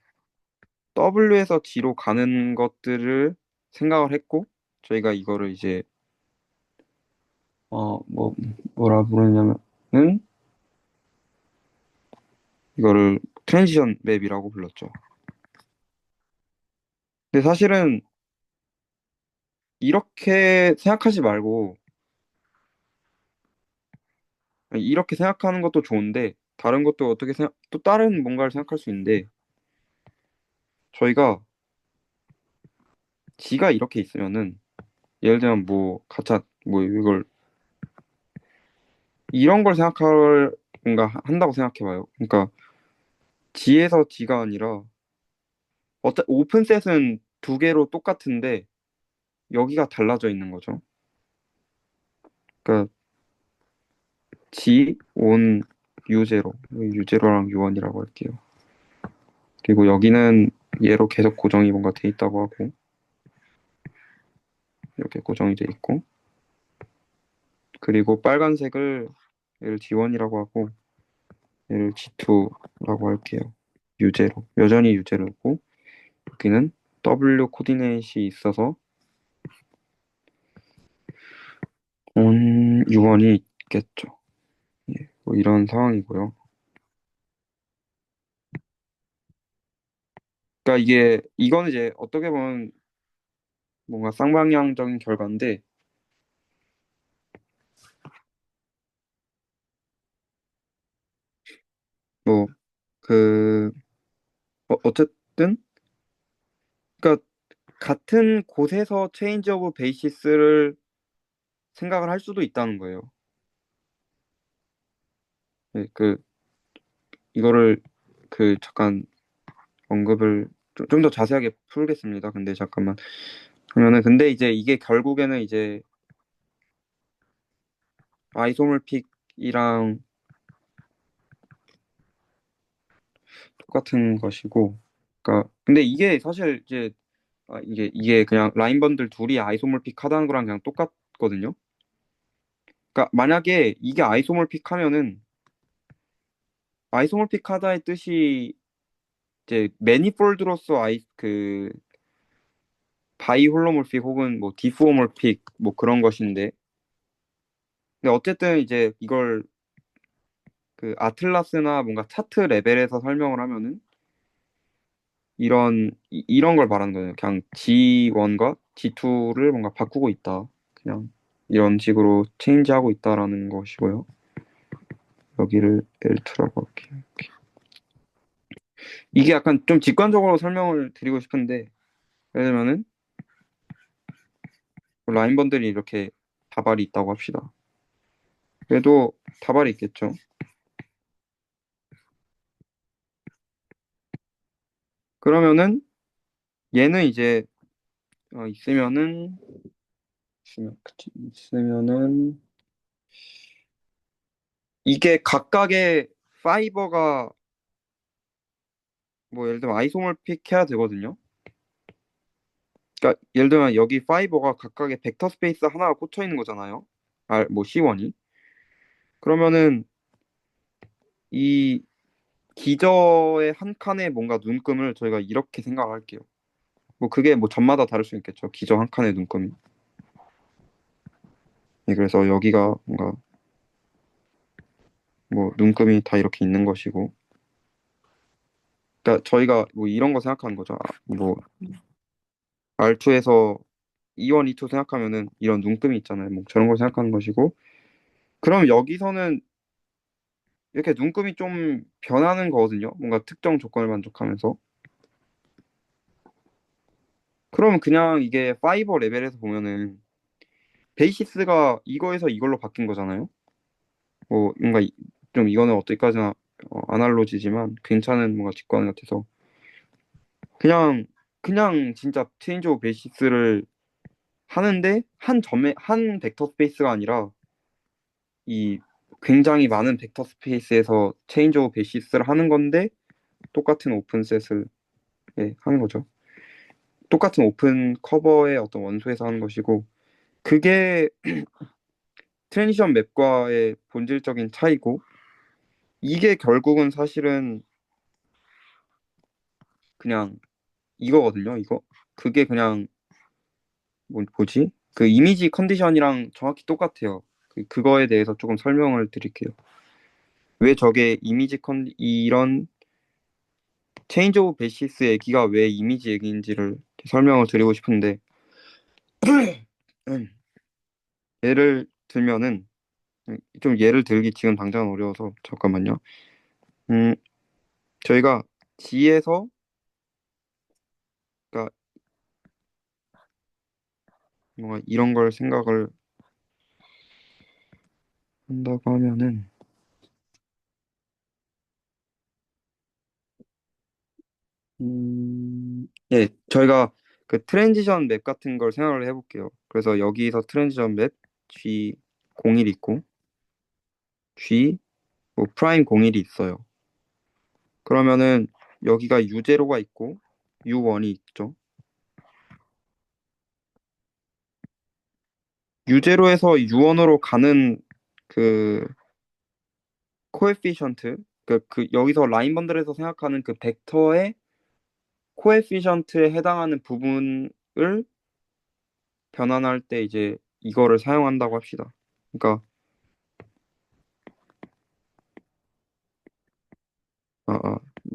W에서 G로 가는 것들을 생각을 했고 저희가 이거를 이제 뭐라 부르냐면은 이거를 트랜지션 맵이라고 불렀죠. 근데 사실은 이렇게 생각하지 말고 이렇게 생각하는 것도 좋은데 다른 것도 또 다른 뭔가를 생각할 수 있는데 저희가 G가 이렇게 있으면은 예를 들면 뭐 가차 뭐 이걸 이런 걸 생각할 뭔가 한다고 생각해봐요. 그러니까 G에서 G가 아니라 오픈셋은 두 개로 똑같은데 여기가 달라져 있는 거죠. 그러니까 G 온 U0 U0랑 U1이라고 할게요. 그리고 여기는 얘로 계속 고정이 뭔가 돼 있다고 하고 이렇게 고정이 돼 있고 그리고 빨간색을 얘를 G1이라고 하고 얘를 G2라고 할게요. U0 여전히 U0고 여기는 W 코디네이트이 있어서 온 U1이 있겠죠. 예, 뭐 이런 상황이고요. 그러니까 이거는 이제 어떻게 보면 뭔가 쌍방향적인 결과인데 뭐 그 어쨌든 그러니까 같은 곳에서 체인지 오브 베이시스를 생각을 할 수도 있다는 거예요. 네, 이거를 잠깐 언급을 좀 더 자세하게 풀겠습니다. 근데 잠깐만 그러면은 근데 이제 이게 결국에는 이제 아이소몰픽이랑 똑같은 것이고, 그러니까 근데 이게 사실 이제 이게 그냥 라인 번들 둘이 아이소몰픽하다는 거랑 그냥 똑같거든요. 그러니까 만약에 이게 아이소몰픽하면은 아이소몰픽하다의 뜻이 이제 매니폴드로서 바이홀로몰픽 혹은 뭐 디프호몰픽 뭐 그런 것인데, 근데 어쨌든 이제 이걸 아틀라스나 뭔가 차트 레벨에서 설명을 하면은 이런 걸 말하는 거예요. 그냥 G1과 G2를 뭔가 바꾸고 있다. 그냥 이런 식으로 체인지하고 있다라는 것이고요. 여기를 L2라고 할게요. 이렇게. 이게 약간 좀 직관적으로 설명을 드리고 싶은데 예를 들면은 라인 번들이 이렇게 다발이 있다고 합시다. 그래도 다발이 있겠죠. 그러면은 얘는 이제 있으면은 이게 각각의 파이버가 뭐 예를 들면 아이소몰픽 해야 되거든요. 그러니까 예를 들면 여기 파이버가 각각의 벡터 스페이스 하나가 꽂혀 있는 거잖아요. 뭐 C1이. 그러면은 이 기저의 한 칸에 뭔가 눈금을 저희가 이렇게 생각할게요. 뭐 그게 뭐 점마다 다를 수 있겠죠. 기저 한 칸의 눈금이. 네, 그래서 여기가 뭔가 뭐 눈금이 다 이렇게 있는 것이고. 그러니까 저희가 뭐 이런 거 생각하는 거죠. 뭐 R2에서 E1, E2 생각하면은 이런 눈금이 있잖아요. 뭐 저런 걸 생각하는 것이고. 그럼 여기서는 이렇게 눈금이 좀 변하는 거거든요. 뭔가 특정 조건을 만족하면서. 그러면 그냥 이게 파이버 레벨에서 보면은 베이시스가 이거에서 이걸로 바뀐 거잖아요. 뭐 뭔가 좀 이거는 어디까지나 아날로지지만 괜찮은 뭔가 직관 같아서 그냥 진짜 체인지 오브 베이시스를 하는데 한 점에 한 벡터 스페이스가 아니라 이 굉장히 많은 벡터 스페이스에서 체인지 오브 베이시스를 하는 건데 똑같은 오픈셋을 하는 거죠. 똑같은 오픈 커버의 어떤 원소에서 하는 것이고 그게 트랜지션 맵과의 본질적인 차이고 이게 결국은 사실은 그냥 이거거든요. 이거 그게 그냥 뭐지? 그 이미지 컨디션이랑 정확히 똑같아요. 그거에 대해서 조금 설명을 드릴게요. 왜 저게 이런 체인지 오브 베시스 얘기가 왜 이미지 얘기인지를 설명을 드리고 싶은데 예를 들면은 좀 예를 들기 지금 당장은 어려워서 잠깐만요. 음, 저희가 G에서 그러니까 뭔가 이런 걸 생각을 한다고 하면은 저희가 그 트랜지션 맵 같은 걸 생각을 해볼게요. 그래서 여기서 트랜지션 맵 G01 있고 G 뭐 프라임 01이 있어요. 그러면은 여기가 U0가 있고 U1이 있죠. U0에서 U1으로 가는 그 코에피션트 그 여기서 라인 번들에서 생각하는 그 벡터의 코에피션트에 해당하는 부분을 변환할 때 이제 이거를 사용한다고 합시다. 그러니까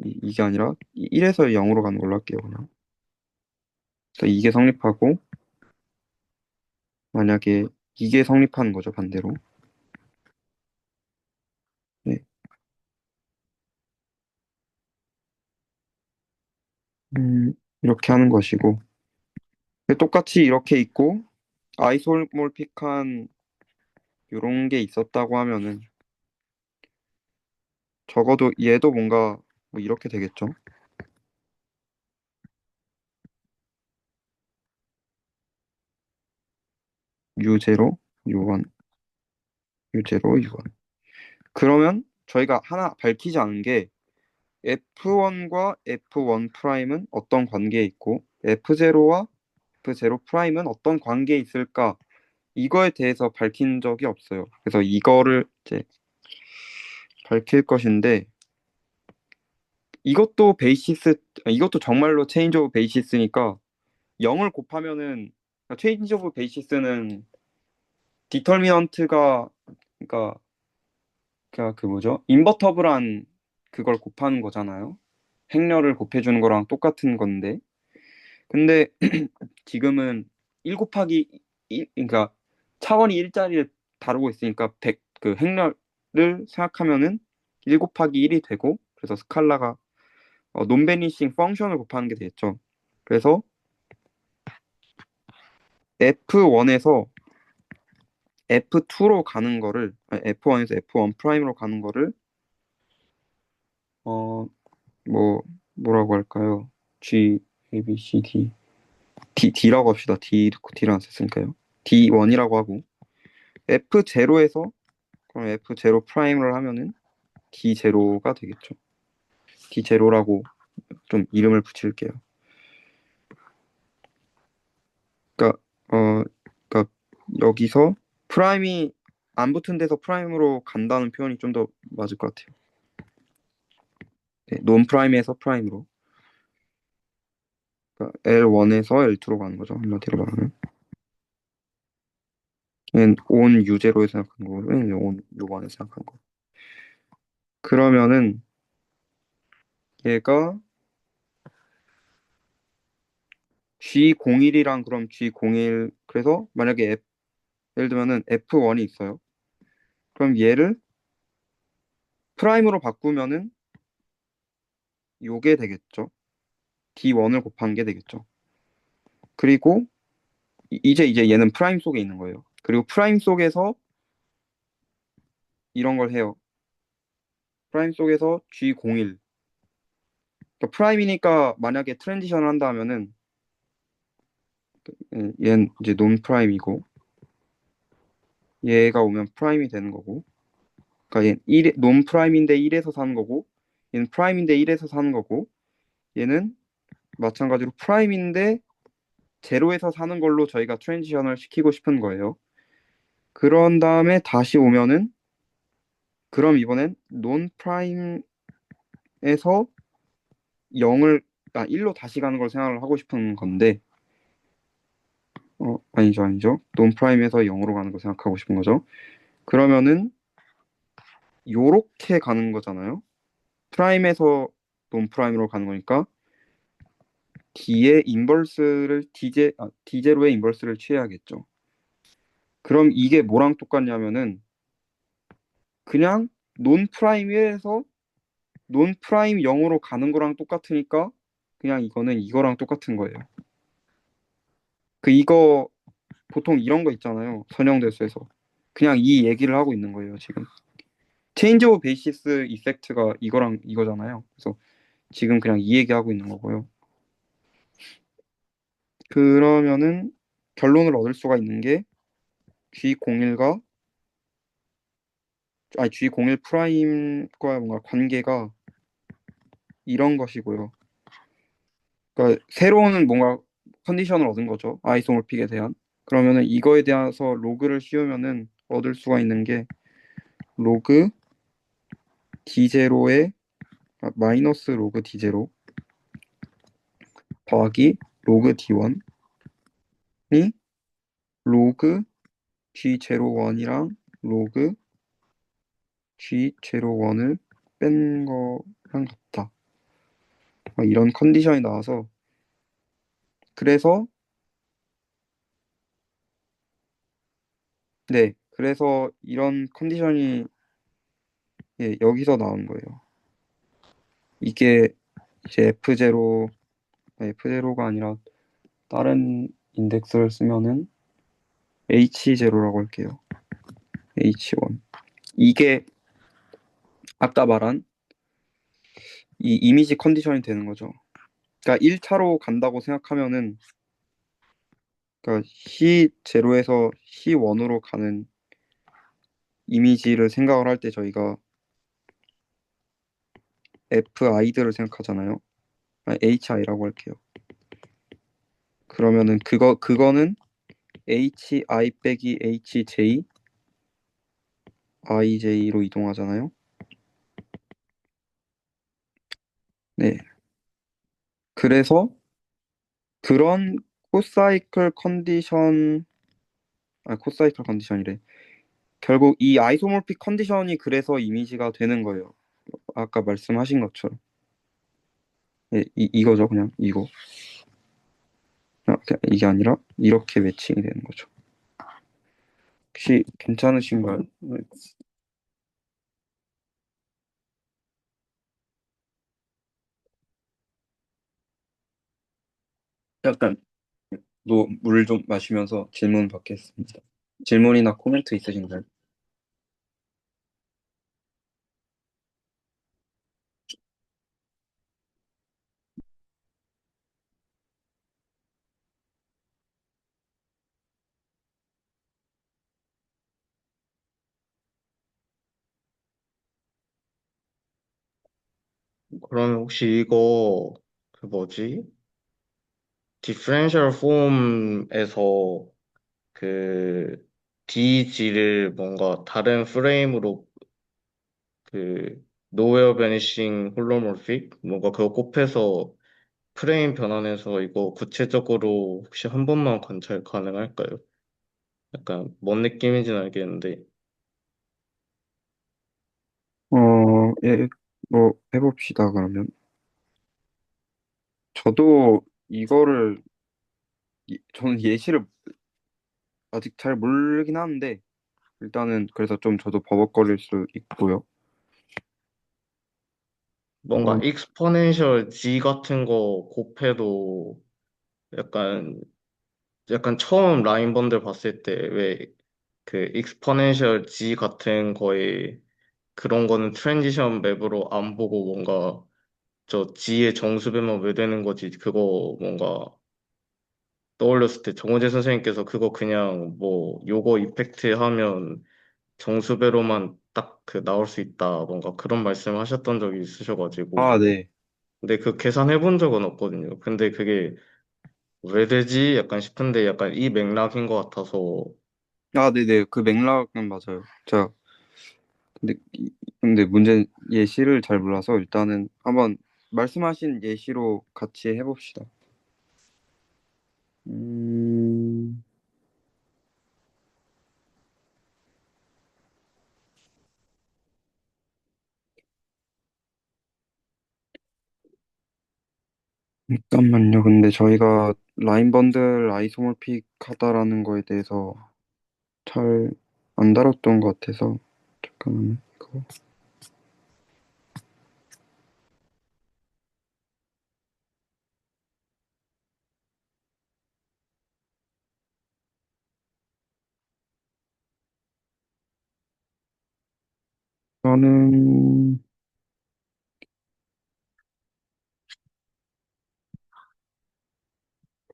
이게 아니라 1에서 0으로 가는 걸로 할게요. 그냥. 그래서 이게 성립하고 만약에 이게 성립하는 거죠. 반대로. 네. 이렇게 하는 것이고 똑같이 이렇게 있고 아이소몰픽한 이런 게 있었다고 하면은 적어도 얘도 뭔가 뭐 이렇게 되겠죠. U0, U1, U0, U1. 그러면 저희가 하나 밝히지 않은 게 F1과 F1 프라임은 어떤 관계에 있고 F0와 F0 프라임은 어떤 관계에 있을까? 이거에 대해서 밝힌 적이 없어요. 그래서 이거를 이제 밝힐 것인데 이것도 정말로 체인지 오브 베이시스니까 0을 곱하면은 체인지 오브 베이시스는 디터미넌트가 그러니까 그 뭐죠? 인버터블한 그걸 곱하는 거잖아요. 행렬을 곱해주는 거랑 똑같은 건데 근데 지금은 1 곱하기 1 그러니까 차원이 1자리를 다루고 있으니까 그 행렬을 생각하면은 1 곱하기 1이 되고 그래서 스칼라가 논베니싱 펑션을 곱하는 게 되겠죠. 그래서 F1에서 F2로 가는 거를 F1에서 F1 프라임으로 가는 거를 뭐 뭐라고 할까요? G, A, B, C, D라고 합시다. D를 안 썼으니까요. D1이라고 하고 F0에서 그럼 F0 프라임을 하면은 D0가 되겠죠. D0라고 좀 이름을 붙일게요. 그러니까 여기서 프라임이 안 붙은 데서 프라임으로 간다는 표현이 좀 더 맞을 것 같아요. 네, 논 프라임에서 프라임으로. 그러니까 L1에서 L2로 가는 거죠. 한마디로 말하면. 얘는 온 U0에 생각한 거고, 얘는 온 U1에 생각한 거. 그러면은 얘가 G01이랑 그럼 G01 그래서 만약에 예를 들면은 F1이 있어요. 그럼 얘를 프라임으로 바꾸면은 요게 되겠죠. D1을 곱한 게 되겠죠. 그리고 이제 얘는 프라임 속에 있는 거예요. 그리고 프라임 속에서 이런 걸 해요. 프라임 속에서 G01. 그러니까 프라임이니까 만약에 트랜지션을 한다 하면은 얘는 이제 논 프라임이고 얘가 오면 프라임이 되는 거고 그러니까 얘는 논 프라임인데 1에서 사는 거고 얘는 프라임인데 1에서 사는 거고 얘는 마찬가지로 프라임인데 제로에서 사는 걸로 저희가 트랜지션을 시키고 싶은 거예요. 그런 다음에 다시 오면은 그럼 이번엔 논 프라임에서 0을 1로 다시 가는 걸 생각을 하고 싶은 건데 아니죠. 논 프라임에서 0으로 가는 거 생각하고 싶은 거죠. 그러면은 요렇게 가는 거잖아요. 프라임에서 논 프라임으로 가는 거니까 D의 인버스를 D0의 인버스를 취해야겠죠. 그럼 이게 뭐랑 똑같냐면은 그냥 논 프라임 1에서 논 프라임 0으로 가는 거랑 똑같으니까 그냥 이거는 이거랑 똑같은 거예요. 이거 보통 이런 거 있잖아요. 선형대수에서. 그냥 이 얘기를 하고 있는 거예요, 지금. 체인지 오브 베이시스 이펙트가 이거랑 이거잖아요. 그래서 지금 그냥 이 얘기하고 있는 거고요. 그러면은 결론을 얻을 수가 있는 게 G01과 G01 프라임과 뭔가 관계가 이런 것이고요. 그러니까 새로운 뭔가 컨디션을 얻은 거죠. 아이소몰픽에 대한. 그러면은 이거에 대해서 로그를 씌우면은 얻을 수가 있는 게 로그 D0의 마이너스 로그 D0 더하기 로그 D1이 로그 G01이랑 로그 G01을 뺀 거랑 같다. 이런 컨디션이 나와서 그래서 네, 그래서 이런 컨디션이 여기서 나온 거예요. 이게 이제 F0가 아니라 다른 인덱스를 쓰면은 H0라고 할게요. H1. 이게 아까 말한 이 이미지 컨디션이 되는 거죠. 그러니까 1차로 간다고 생각하면은 그러니까 C0에서 C1으로 가는 이미지를 생각을 할 때 저희가 FI들을 생각하잖아요. HI라고 할게요. 그러면은 그거는 HI 빼기 HJ IJ로 이동하잖아요. 네. 그래서 그런 코사이클 컨디션이래. 결국 이 아이소모픽 컨디션이 그래서 이미지가 되는 거예요. 아까 말씀하신 것처럼. 네, 이거죠, 그냥 이거. 이게 아니라 이렇게 매칭이 되는 거죠. 혹시 괜찮으신가요? 약간 물 좀 마시면서 질문 받겠습니다. 질문이나 코멘트 있으신가요? 그러면 혹시 이거 그 뭐지? 디퍼런셜 폼에서 그 DG를 뭔가 다른 프레임으로 그 노웨어 베니싱 홀로모픽 뭔가 그거 곱해서 프레임 변환해서 이거 구체적으로 혹시 한 번만 관찰 가능할까요? 약간 뭔 느낌인지는 알겠는데 예, 뭐 해봅시다 그러면. 저도 이거를 저는 예시를 아직 잘 모르긴 하는데 일단은 그래서 좀 저도 버벅거릴 수 있고요. 뭔가 어, 익스포넨셜 G 같은 거 곱해도 약간 처음 라인 번들 봤을 때 왜 그 익스포넨셜 G 같은 거에 그런 거는 트랜지션 맵으로 안 보고 뭔가 저 G의 정수배만 왜 되는 거지 그거 뭔가 떠올렸을 때 정호재 선생님께서 그거 그냥 뭐 요거 이펙트 하면 정수배로만 딱 그 나올 수 있다 뭔가 그런 말씀 하셨던 적이 있으셔가지고 네. 근데 그 계산해 본 적은 없거든요. 근데 그게 왜 되지? 약간 싶은데 약간 이 맥락인 것 같아서 네네. 그 맥락은 맞아요. 근데, 근데 문제는 예시를 잘 몰라서 일단은 한번 말씀하신 예시로 같이 해봅시다. 음, 잠깐만요. 근데 저희가 라인 번들 아이소모픽 하다라는 거에 대해서 잘 안 다뤘던 것 같아서 잠깐만요. 이거. 저는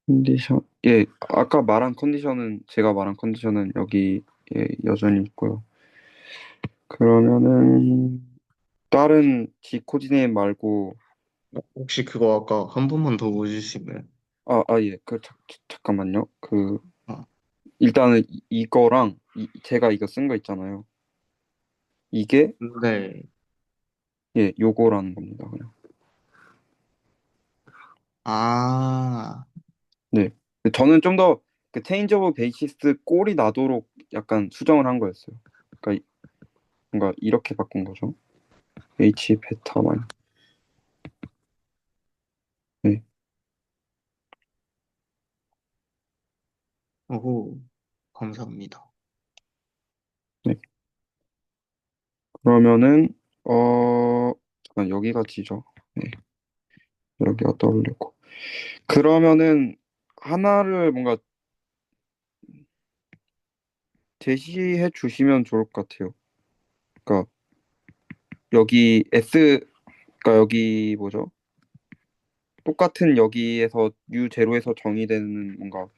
컨디션, 예, 아까 말한 컨디션은 제가 말한 컨디션은 여기 예, 여전히 있고요. 그러면은 다른 G 코디네임 말고 혹시 그거 아까 한 번만 더 보여줄 수 있나요? 예, 잠깐만요. 아, 일단은 이거랑 제가 이거 쓴 거 있잖아요. 이게 네. 예, 요거라는 겁니다. 그냥. 아, 네. 저는 좀 더 그 체인지 오브 베이시스 꼴이 나도록 약간 수정을 한 거였어요. 그러니까 뭔가 이렇게 바꾼 거죠. H 베타만. 네. 오호, 감사합니다. 네. 그러면은 잠깐 여기가 지죠. 네. 여기가 떠올리고. 그러면은 하나를 뭔가 제시해 주시면 좋을 것 같아요. 그러니까 그러니까 여기 뭐죠? 똑같은 여기에서 U0에서 정의되는 뭔가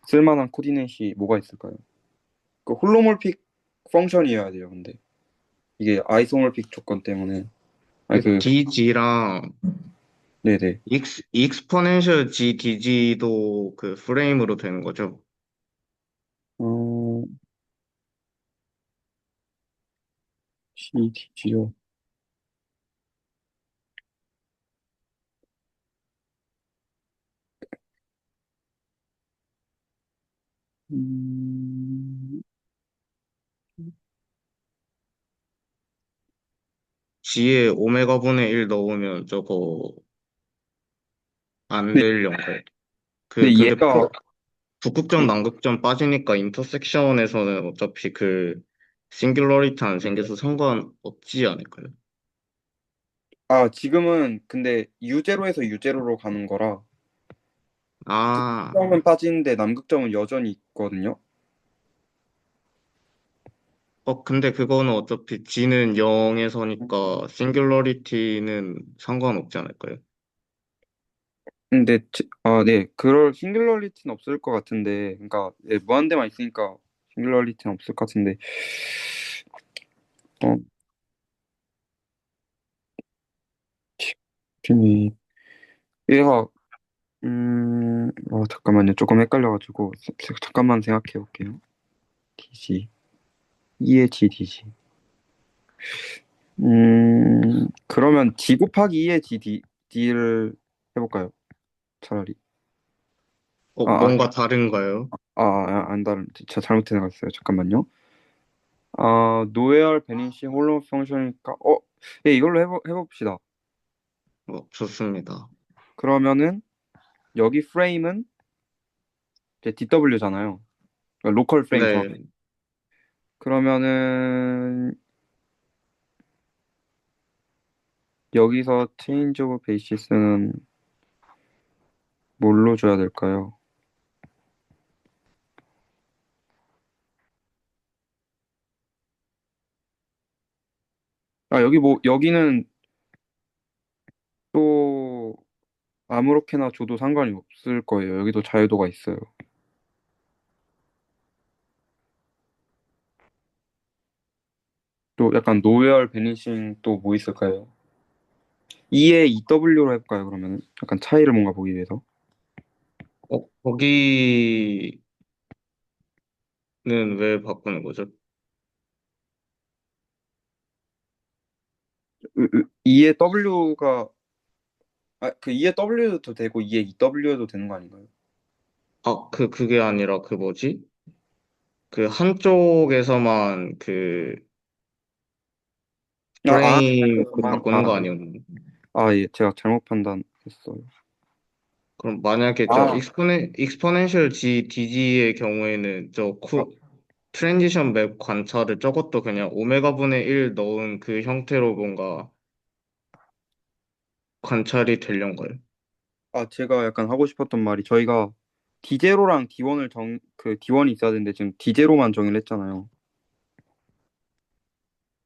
쓸만한 코디네이트이 뭐가 있을까요? 그 홀로몰픽 펑션이어야 돼요. 근데 이게 아이소몰픽 조건 때문에 아니 그 DG랑 네네. 익스포넨셜 G, DG도 그 프레임으로 되는 거죠? 어 CDG요. 음, G에 오메가 분의 1 넣으면 저거 안 네, 되려고요. 근데 근데 얘가 북극점, 남극점 빠지니까 인터섹션에서는 어차피 그 싱귤러리티 안 생겨서 상관없지 않을까요? 지금은 근데 U0에서 U0로 가는 거라 아, 북극점은 빠지는데 남극점은 여전히 있거든요. 근데 그거는 어차피 G는 0에서니까 싱귤러리티는 상관없지 않을까요? 근데 네, 그럴 싱글러리티는 없을 것 같은데, 그러니까 예, 무한대만 있으니까 싱글러리티는 없을 것 같은데, 어, 지금이 얘가 잠깐만요. 조금 헷갈려가지고 잠깐만 생각해 볼게요. DG, E의 G, DG. 그러면 G 곱하기 E의 G, D를 해볼까요? 차라리. 뭔가 다른가요? 안 다른. 제가 잘못 생각했어요. 잠깐만요. 노웨얼 베니시 홀로 펑션이니까 예, 이걸로 해봅시다. 좋습니다. 그러면은 여기 프레임은 이제 DW잖아요. 로컬 프레임 정확. 네, 그러면은 여기서 체인지 오브 베이시스는 뭘로 줘야 될까요? 여기는 또 아무렇게나 줘도 상관이 없을 거예요. 여기도 자유도가 있어요. 또 약간 노웨얼 베니싱 또 뭐 있을까요? E에 EW로 해볼까요, 그러면은? 약간 차이를 뭔가 보기 위해서. 거기는 왜 바꾸는 거죠? E에 W가, 그 E에 W도 되고 E에 EW도 되는 거 아닌가요? 그게 아니라 그 뭐지? 그 한쪽에서만 그 프레임 그 만 바꾸는 거 아니었나요? 예, 제가 잘못 판단했어요. 그럼 만약에 저 아, 익스포넨셜 DG의 경우에는 아, 트랜지션 맵 관찰을 저것도 그냥 오메가 분의 1 넣은 그 형태로 뭔가 관찰이 되려는거예요. 제가 약간 하고 싶었던 말이 저희가 D0랑 D1이 있어야 되는데 지금 D0만 정의를 했잖아요.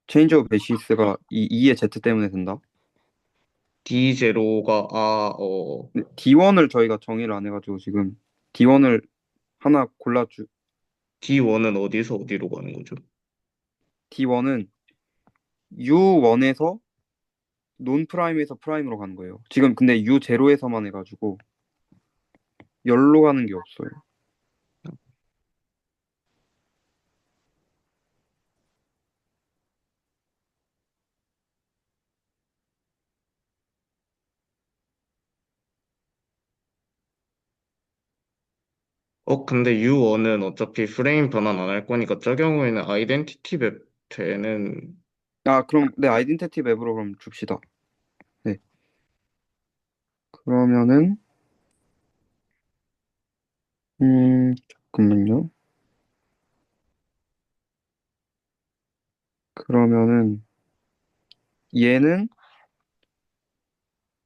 체인지 오브 베시스가 이 E의 Z 때문에 된다. D0가 근데 D1을 저희가 정의를 안 해가지고 지금 D1을 하나 D1은 어디서 어디로 가는 거죠? D1은 U1에서 논 프라임에서 프라임으로 가는 거예요. 지금 근데 U0에서만 해가지고 열로 가는 게 없어요. 근데 U1은 어차피 프레임 변환 안 할 거니까 저 경우에는 아이덴티티 맵 되는 그럼 네, 아이덴티티 맵으로 그럼 줍시다. 네. 그러면은 잠깐만요. 그러면은 얘는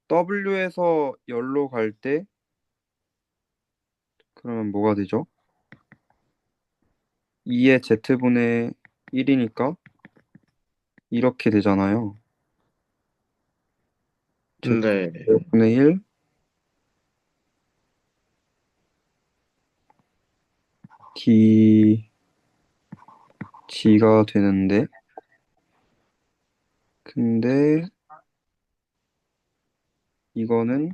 W에서 열로 갈 때 그러면 뭐가 되죠? 2의 Z분의 1이니까 이렇게 되잖아요. 네. Z분의 1 D G가 되는데 근데 이거는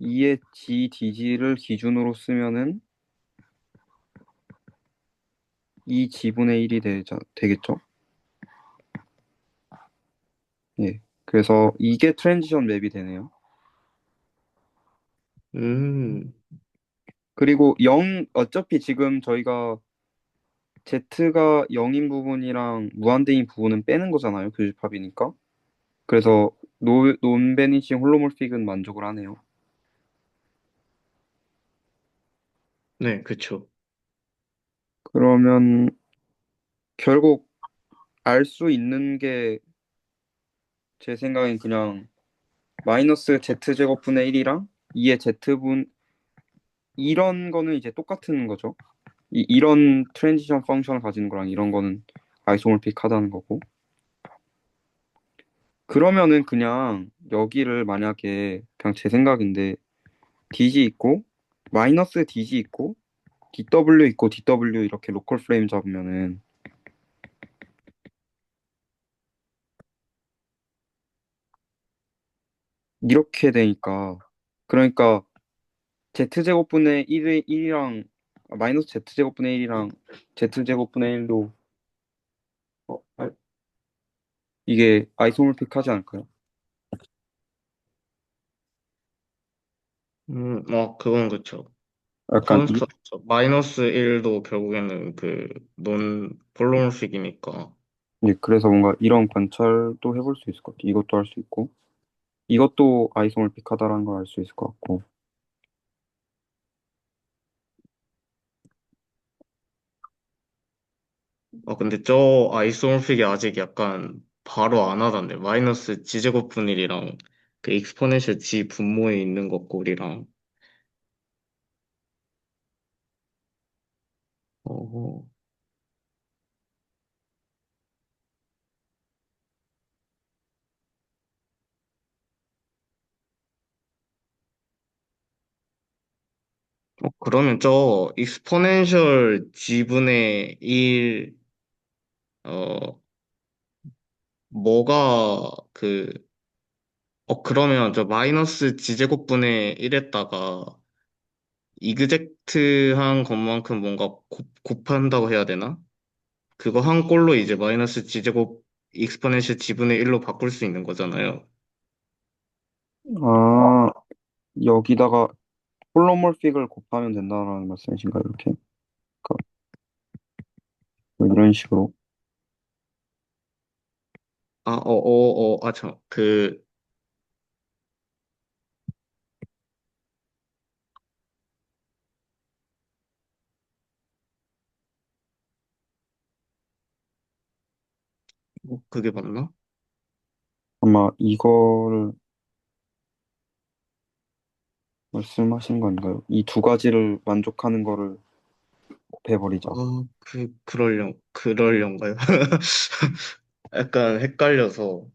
2의 G DG를 기준으로 쓰면은 2 G분의 1이 되겠죠? 예. 그래서 이게 트랜지션 맵이 되네요. 음, 그리고 어차피 지금 저희가 Z가 0인 부분이랑 무한대인 부분은 빼는 거잖아요. 교집합이니까. 그래서 논베니싱 홀로몰픽은 만족을 하네요. 네, 그쵸. 그러면 결국 알 수 있는 게 제 생각엔 그냥 마이너스 Z제곱분의 1이랑 2의 Z분 이런 거는 이제 똑같은 거죠. 이런 트랜지션 펑션을 가지는 거랑 이런 거는 아이소몰픽 하다는 거고. 그러면은 그냥 여기를 만약에 그냥 제 생각인데 DG 있고 마이너스 DG 있고 DW 있고 DW 이렇게 로컬 프레임 잡으면은 이렇게 되니까 그러니까 z제곱분의 1이랑 마이너스 z제곱분의 1이랑 z제곱분의 1도 이게 아이소몰픽 하지 않을까요? 그건 그쵸. 약간 그렇죠. 마이너스 1도 결국에는 폴로몬식이니까. 그래서 뭔가 이런 관찰도 해볼 수 있을 것 같아요. 이것도 할 수 있고 이것도 아이소몰픽하다라는 걸 알 수 있을 것 같고. 근데 저 아이소몰픽이 아직 약간 바로 안 하던데. 마이너스 지제곱 분일이랑 그 익스포넨셜 지 분모에 있는 것 꼴이랑. 어, 그러면 저 익스포넨셜 지분의 1, 어, 뭐가 그러면 저 마이너스 지제곱분의 1에다가 이그젝트한 것만큼 뭔가 곱한다고 해야 되나? 그거 한 꼴로 이제 마이너스 지제곱 익스포넨셜 지분의 1로 바꿀 수 있는 거잖아요. 아, 여기다가 홀로몰픽을 곱하면 된다는 말씀이신가요? 이렇게? 그러니까 뭐 이런 식으로. 그게 맞나? 아마 이거를 말씀하신 건가요? 이 두 가지를 만족하는 거를 곱해버리자. 그럴련가요? 약간 헷갈려서,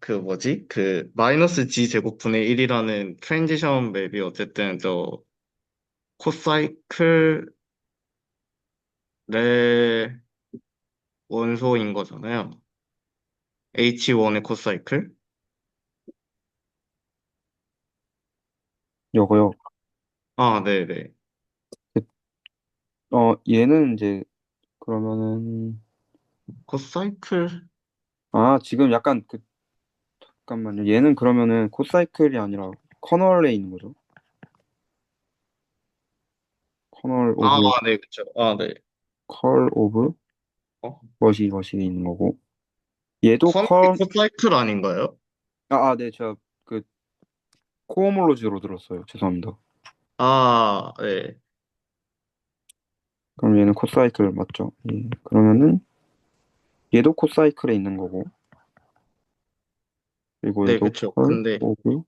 마이너스 g 제곱분의 1이라는 트랜지션 맵이 어쨌든 코사이클의 원소인 거잖아요. H1의 코사이클? 요거요. 아, 네네. 얘는 이제 그러면은 코사이클? 지금 약간 잠깐만요. 얘는 그러면은 코사이클이 아니라 커널에 있는 거죠. 커널 아, 오브 네, 그쵸. 아, 네. 컬 오브 어? 머시 있는 거고. 얘도 커널이 코사이클 아닌가요? 네, 제가 그 코오몰로지로 들었어요. 죄송합니다. 아, 네. 그럼 얘는 코사이클 맞죠? 예. 그러면은 얘도 코사이클에 있는 거고, 그리고 네, 얘도 그쵸. 컬 근데 오브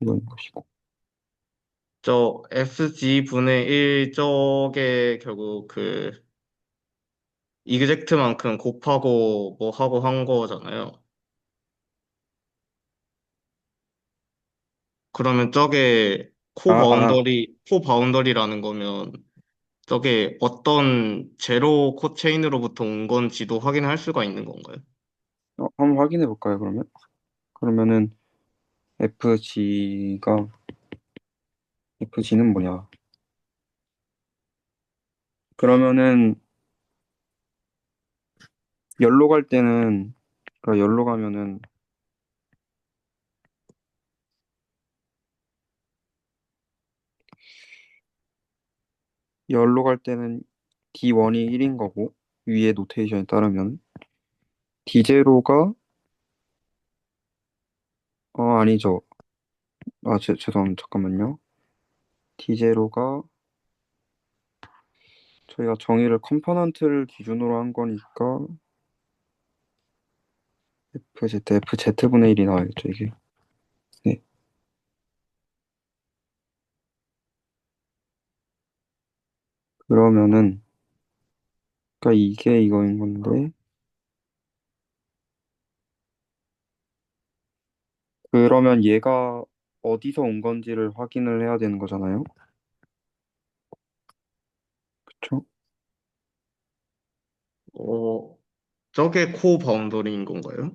이거인 것이고. 저 SG분의 1 쪽에 결국 이그젝트만큼 곱하고 뭐 하고 한 거잖아요. 그러면 저게 아, 아, 코바운더리라는 거면 저게 어떤 제로 코체인으로부터 온 건지도 확인할 수가 있는 건가요? 한번 확인해 볼까요, 그러면? 그러면은 FG는 뭐냐? 그러면은 열로 갈 때는, 그러니까 열로 가면은 열로 갈 때는 D1이 1인 거고, 위에 노테이션에 따르면 D0가 아니죠. 죄송합니다. 잠깐만요. D0가 저희가 정의를 컴포넌트를 기준으로 한 거니까 FZ분의 1이 나와야겠죠, 이게. 네. 그러면은, 그러니까 이게 이거인 건데, 그러면 얘가 어디서 온 건지를 확인을 해야 되는 거잖아요. 그쵸? 어, 저게 코바운더리인 건가요?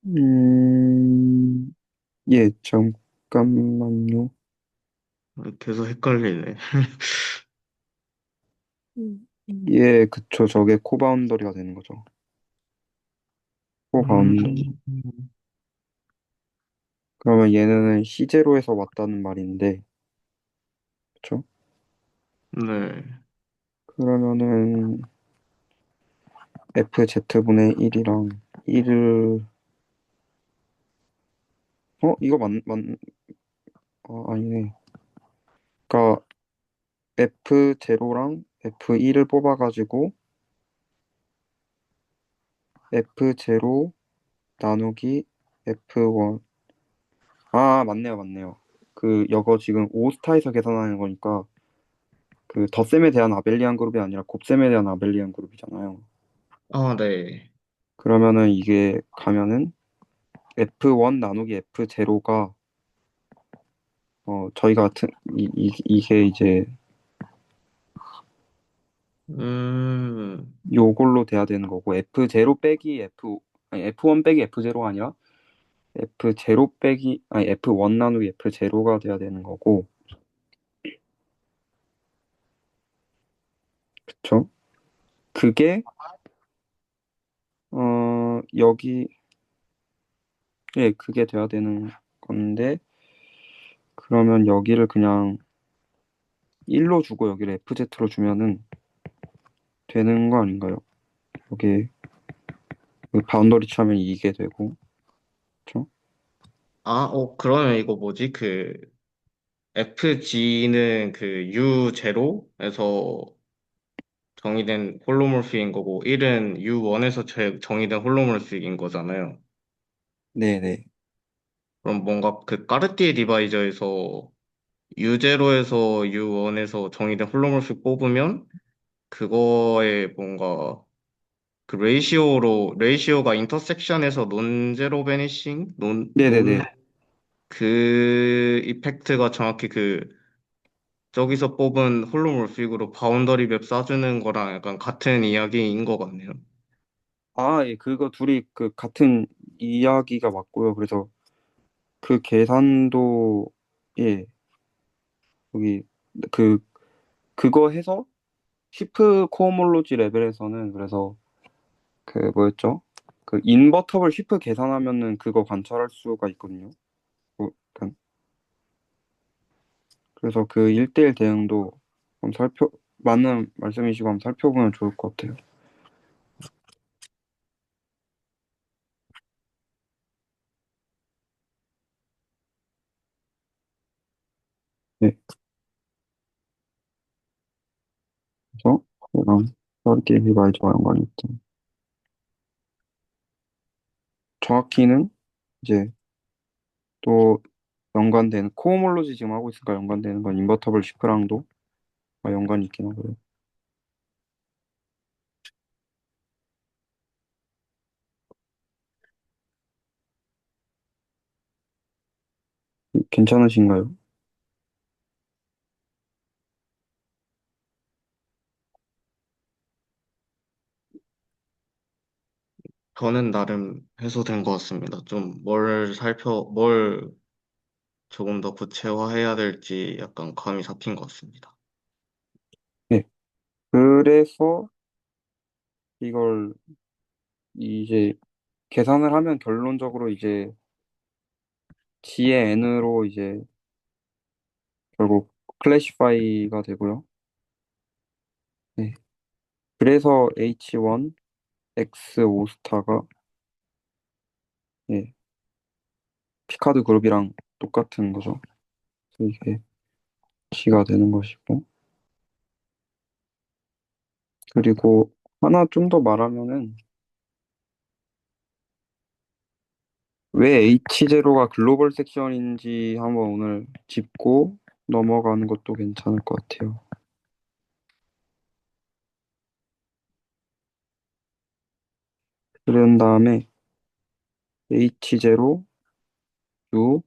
음, 예, 잠깐만요. 계속 헷갈리네. 예, 그쵸. 저게 코바운더리가 되는 거죠. 코바운더리. 음, 그러면 얘는 C0에서 왔다는 말인데, 그쵸? 네. 그러면은 FZ분의 1이랑 1을, 이거 아니네. 그러니까 F0랑 F1을 뽑아가지고 F0 나누기 F1. 아, 맞네요, 맞네요. 이거 지금 오스타에서 계산하는 거니까 그 덧셈에 대한 아벨리안 그룹이 아니라 곱셈에 대한 아벨리안 그룹이잖아요. 아, 네. 그러면은 이게 가면은 F1 나누기 F0가 저희가 이게 이제 음, 요걸로 돼야 되는 거고 F0 빼기 아니 F1 빼기 F0가 아니라 F0 빼기 아니 F1 나누기 F0가 돼야 되는 거고 그쵸? 그게 여기 그게 돼야 되는 건데 그러면 여기를 그냥 1로 주고 여기를 FZ로 주면은 되는 거 아닌가요? 여기 바운더리 치하면 이게 되고 그쵸? 그러면 이거 뭐지? FG는 U0에서 정의된 홀로몰픽인 거고, 1은 U1에서 정의된 홀로몰픽인 거잖아요. 네네. 그럼 뭔가 까르띠에 디바이저에서 U0에서 U1에서 정의된 홀로몰픽 뽑으면, 그거에 뭔가, 레이시오가 인터섹션에서 논제로 베니싱? 네네네. 이펙트가 정확히 저기서 뽑은 홀로몰픽으로 바운더리 맵 쏴주는 거랑 약간 같은 이야기인 것 같네요. 아, 예, 그거 둘이 같은 이야기가 맞고요. 그래서 그 계산도 예, 여기 그 그거 해서 시프 코어몰로지 레벨에서는 그래서 뭐였죠? 인버터블 시프 계산하면은 그거 관찰할 수가 있거든요. 약간 그래서 그 1대1 대응도 한번 맞는 말씀이시고 한번 살펴보면 좋을 것 같아요. 네, 그래서 이런 서리티 디바이저와 연관이 있죠. 정확히는 이제 또 연관되는 코어몰로지 지금 하고 있으니까 연관되는 건 인버터블 시프랑도 연관이 있긴 하고요. 괜찮으신가요? 저는 나름 해소된 것 같습니다. 뭘 조금 더 구체화해야 될지 약간 감이 잡힌 것 같습니다. 네. 그래서 이걸 이제 계산을 하면 결론적으로 이제 G의 N으로 이제 결국 클래시파이가 되고요. 네. 그래서 H1, X 오스타가 예, 피카드 그룹이랑 똑같은 거죠. 그래서 이게 G가 되는 것이고 그리고 하나 좀 더 말하면은 왜 H0가 글로벌 섹션인지 한번 오늘 짚고 넘어가는 것도 괜찮을 것 같아요. 그런 다음에 H0, U,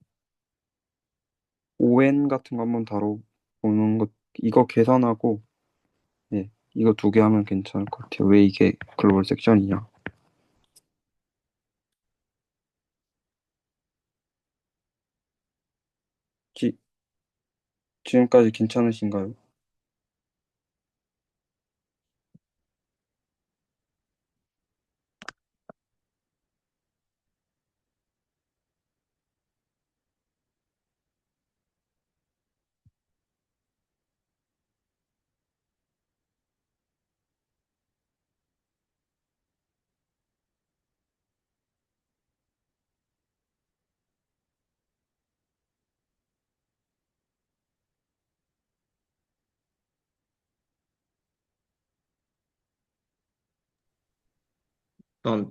ON 같은 거 한번 다뤄보는 것, 이거 계산하고, 예, 이거 두 개 하면 괜찮을 것 같아요. 왜 이게 글로벌 섹션이냐. 지금까지 괜찮으신가요?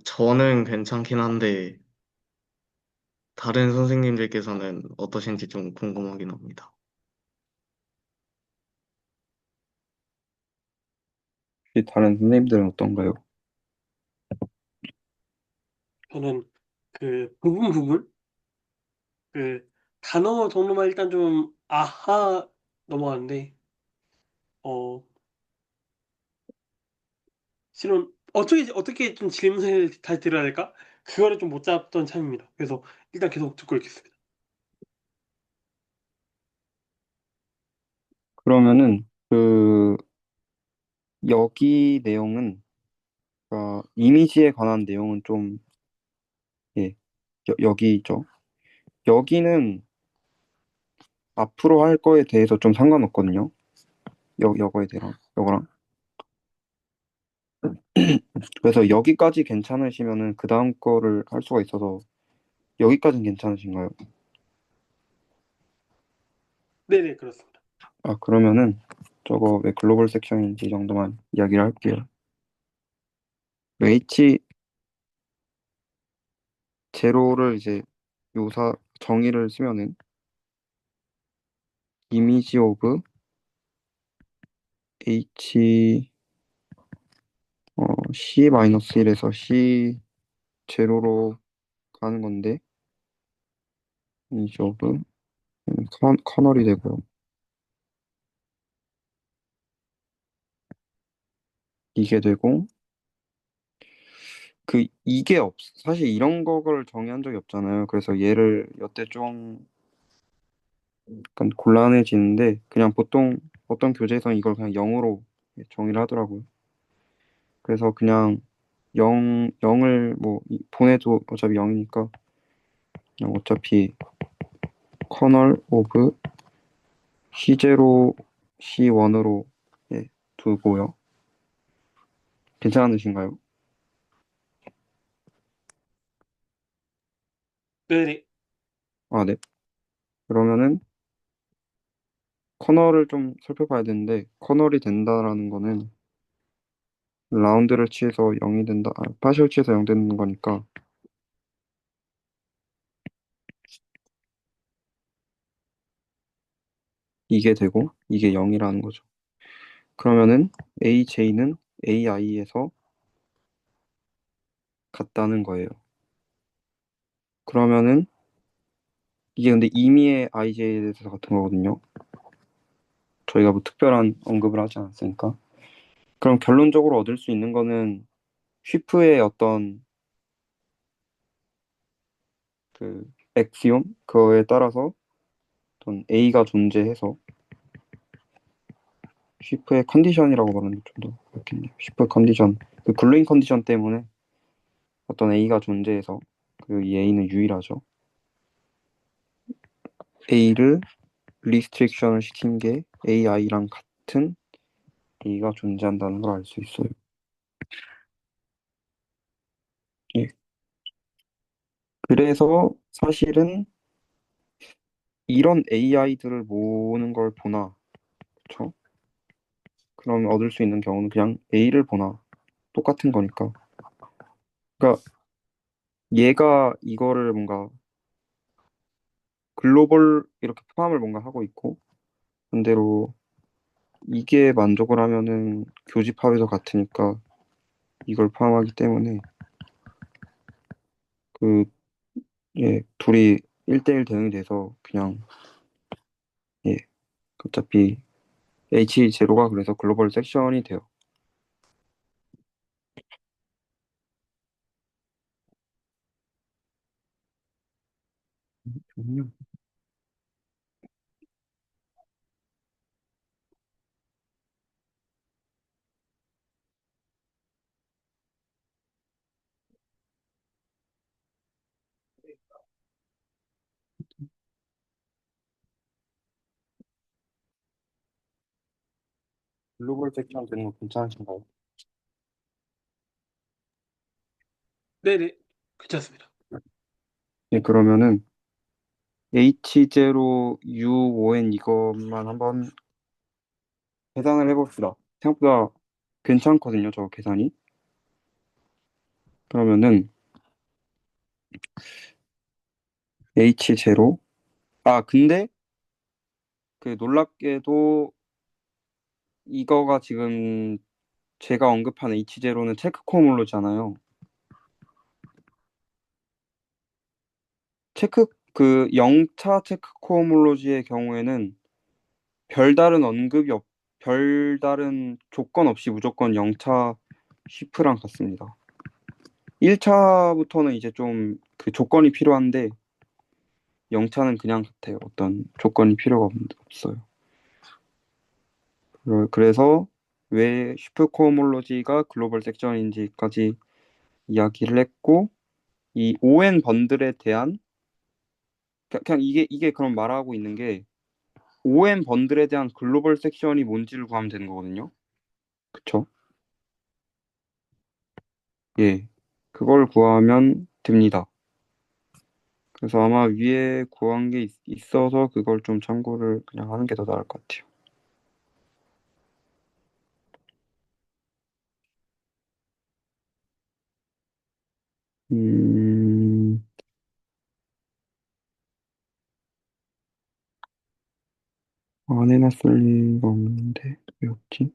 저는 괜찮긴 한데, 다른 선생님들께서는 어떠신지 좀 궁금하긴 합니다. 혹시 다른 선생님들은 어떤가요? 저는 그 부분 부분 그 단어 정도만 일단 좀 아하 넘어가는데 어 실은 어떻게 좀 질문을 다시 드려야 될까? 그거를 좀 못 잡던 참입니다. 그래서 일단 계속 듣고 있겠습니다. 그러면은 그 여기 내용은 이미지에 관한 내용은 좀 예, 여기 있죠. 여기는 앞으로 할 거에 대해서 좀 상관없거든요. 여거에 대한 여거랑. 그래서 여기까지 괜찮으시면은 그 다음 거를 할 수가 있어서 여기까지는 괜찮으신가요? 네네 그렇습니다. 그러면은 저거 왜 글로벌 섹션인지 정도만 이야기를 할게요. H 제로를 이제 요사 정의를 쓰면은 이미지 오브 H C-1에서 C 제로로 가는 건데 이미지 오브 커널이 되고요. 이게 되고 이게 사실 이런 거를 정의한 적이 없잖아요. 그래서 얘를 여태 좀 약간 곤란해지는데 그냥 보통 어떤 교재에서는 이걸 그냥 0으로 정의를 하더라고요. 그래서 그냥 0을 뭐 보내도 어차피 0이니까 그냥 어차피 커널 오브 C0, C1으로 두고요. 괜찮으신가요? 네네 네. 그러면은 커널을 좀 살펴봐야 되는데 커널이 된다라는 거는 라운드를 취해서 0이 된다. 파시를 취해서 0 되는 거니까 이게 되고 이게 0이라는 거죠. 그러면은 AJ는 AI에서 같다는 거예요. 그러면은 이게 근데 임의의 IJ에 대해서 같은 거거든요. 저희가 뭐 특별한 언급을 하지 않았으니까. 그럼 결론적으로 얻을 수 있는 거는 쉬프의 어떤 그 액시옴 그거에 따라서 어떤 A가 존재해서 쉬프의 컨디션이라고 말하는 게 좀 더 그렇겠네요. 쉬프 컨디션 그 블루인 컨디션 때문에 어떤 A가 존재해서 그리고 이 A는 유일하죠. A를 리스트릭션을 시킨 게 AI랑 같은 A가 존재한다는 걸 알 수 있어요. 예. 그래서 사실은 이런 AI들을 모으는 걸 보나, 그쵸? 그럼 얻을 수 있는 경우는 그냥 A를 보나 똑같은 거니까. 그러니까 얘가 이거를 뭔가 글로벌 이렇게 포함을 뭔가 하고 있고 반대로 이게 만족을 하면은 교집합에서 같으니까 이걸 포함하기 때문에 그 둘이 1대1 대응이 돼서 그냥 예 어차피 H0가 그래서 글로벌 섹션이 돼요. 잠깐만요. 글로벌 섹션 되는 거 괜찮으신가요? 네네. 괜찮습니다. 네, 그러면은 H0, U5N 이것만 한번 계산을 해봅시다. 생각보다 괜찮거든요, 저 계산이. 그러면은 H0. 아, 근데 그 놀랍게도 이거가 지금 제가 언급한 H0는 체크코몰로잖아요. 그 영차 체크코몰로지의 경우에는 별다른 언급이 없, 별다른 조건 없이 무조건 영차 쉬프랑 같습니다. 1차부터는 이제 좀 그 조건이 필요한데 영차는 그냥 같아요. 어떤 조건이 필요가 없어요. 그래서 왜 쉬프 코모로지가 글로벌 섹션인지까지 이야기를 했고 이 ON 번들에 대한 그냥 이게 그럼 말하고 있는 게 ON 번들에 대한 글로벌 섹션이 뭔지를 구하면 되는 거거든요. 그쵸? 예. 그걸 구하면 됩니다. 그래서 아마 위에 구한 게 있어서 그걸 좀 참고를 그냥 하는 게 더 나을 것 같아요. 음, 안 해놨을 리가 없는데 왜 없지?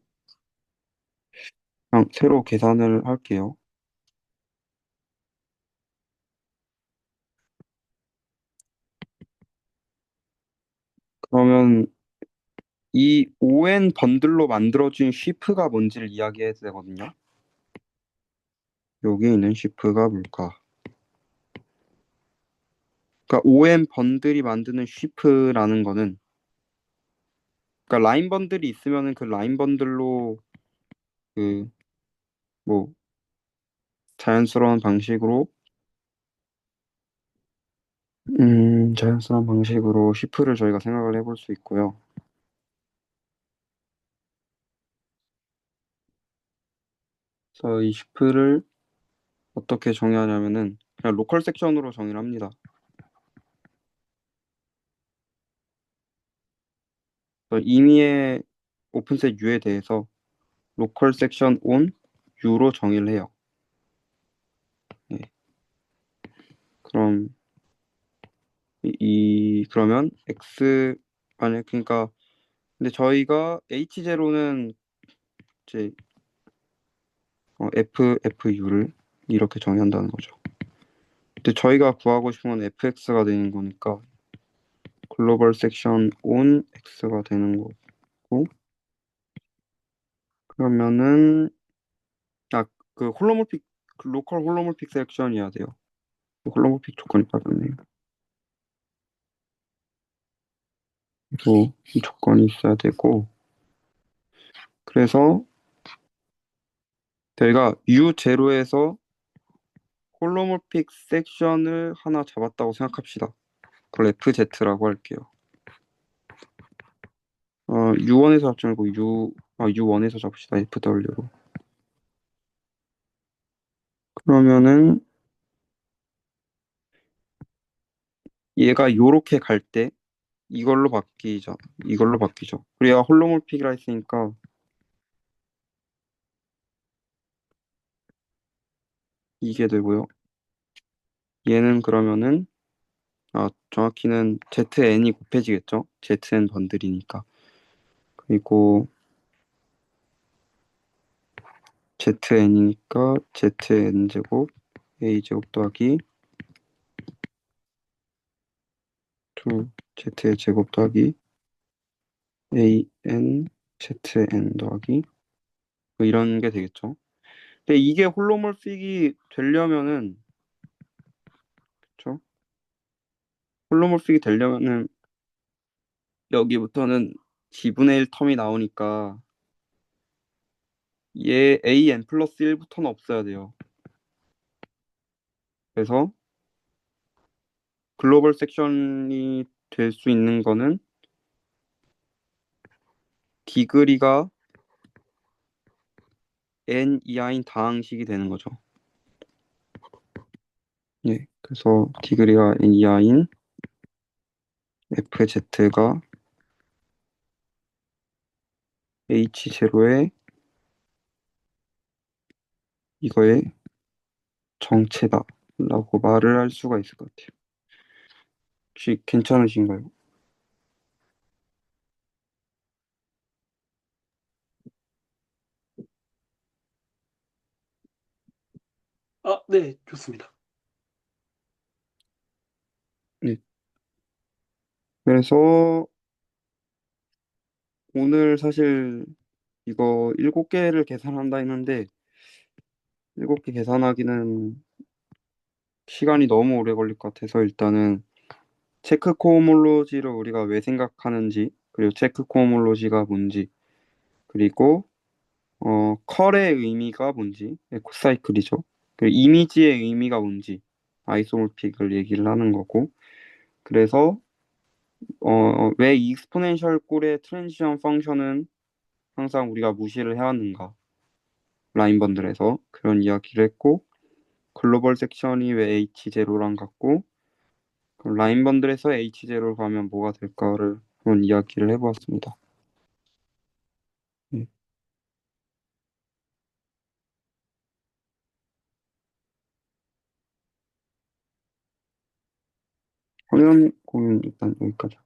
그냥 새로 계산을 할게요. 그러면 이 ON 번들로 만들어진 쉬프가 뭔지를 이야기해야 되거든요. 여기 있는 쉬프가 뭘까? 그러니까 ON 번들이 만드는 쉬프라는 거는 그러니까 라인 번들이 있으면은 그 라인 번들로 그 뭐 자연스러운 방식으로 자연스러운 방식으로 쉬프를 저희가 생각을 해볼 수 있고요. 그래서 이 쉬프를 어떻게 정의하냐면은 그냥 로컬 섹션으로 정의를 합니다. 그래서 임의의 오픈셋 U에 대해서 로컬 섹션 on U로 정의를 해요. 네. 그럼 그러면 X 아니 그러니까 근데 저희가 H0는 이제 FU를 이렇게 정의한다는 거죠. 근데 저희가 구하고 싶은 건 FX가 되는 거니까 글로벌 섹션 on X가 되는 거고 그러면은 그 홀로몰픽 그 로컬 홀로몰픽 섹션이어야 돼요. 홀로몰픽 조건이 빠졌네요. 그래서 이 조건이 있어야 되고 그래서 저희가 U0에서 홀로몰픽 섹션을 하나 잡았다고 생각합시다. 그걸 FZ라고 할게요. U1에서 잡지 말고 U1에서 잡읍시다. FW로. 그러면은 얘가 요렇게 갈 때 이걸로 바뀌죠. 이걸로 바뀌죠. 우리가 홀로몰픽이라 했으니까 이게 되고요. 얘는 그러면은 정확히는 ZN이 곱해지겠죠. ZN 번들이니까. 그리고 ZN이니까 ZN 제곱 A제곱 더하기 2Z의 제곱 더하기 AN ZN 더하기 뭐 이런 게 되겠죠. 근데 이게 홀로몰픽이 되려면은 그쵸? 홀로몰픽이 되려면은 여기부터는 G분의 1 텀이 나오니까 얘 AN 플러스 1부터는 없어야 돼요. 그래서 글로벌 섹션이 될 수 있는 거는 디그리가 n 이하인 다항식이 되는 거죠. 예, 그래서 디그리가 n 이하인 fz가 h0의 이거의 정체다라고 말을 할 수가 있을 것 같아요. 혹시 괜찮으신가요? 아, 네, 좋습니다. 네. 그래서 오늘 사실 이거 7개를 계산한다 했는데 7개 계산하기는 시간이 너무 오래 걸릴 것 같아서 일단은 체크 코호몰로지를 우리가 왜 생각하는지, 그리고 체크 코호몰로지가 뭔지, 그리고 컬의 의미가 뭔지, 에코사이클이죠. 그리고 이미지의 의미가 뭔지, 아이소몰픽을 얘기를 하는 거고, 그래서 왜 익스포넨셜 꼴의 트랜지션 펑션은 항상 우리가 무시를 해왔는가, 라인 번들에서 그런 이야기를 했고, 글로벌 섹션이 왜 H0랑 같고, 그럼 라인 번들에서 H0로 가면 뭐가 될까를 한번 이야기를 해보았습니다. 네. 화면 공유 일단 여기까지.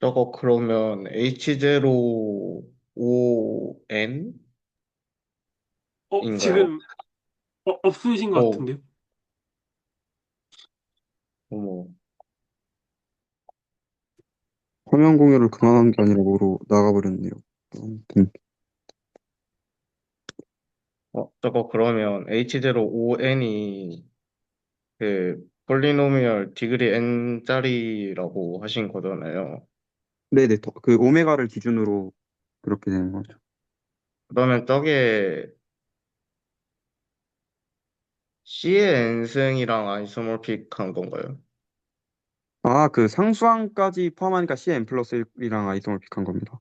저거 그러면 H0ON인가요? 지금 없으신 것 어, 같은데요? 어머. 화면 공유를 그만한 게 아니라 뭐로 나가버렸네요. 아무튼 저거 그러면 H0ON이 그 폴리노미얼 디그리 n짜리라고 하신 거잖아요. 네네, 그 오메가를 기준으로 그렇게 되는 거죠. 그러면 저게 C의 n승이랑 아이소모픽한 건가요? 아, 그 상수항까지 포함하니까 CN 플러스 1이랑 아이소몰픽한 겁니다.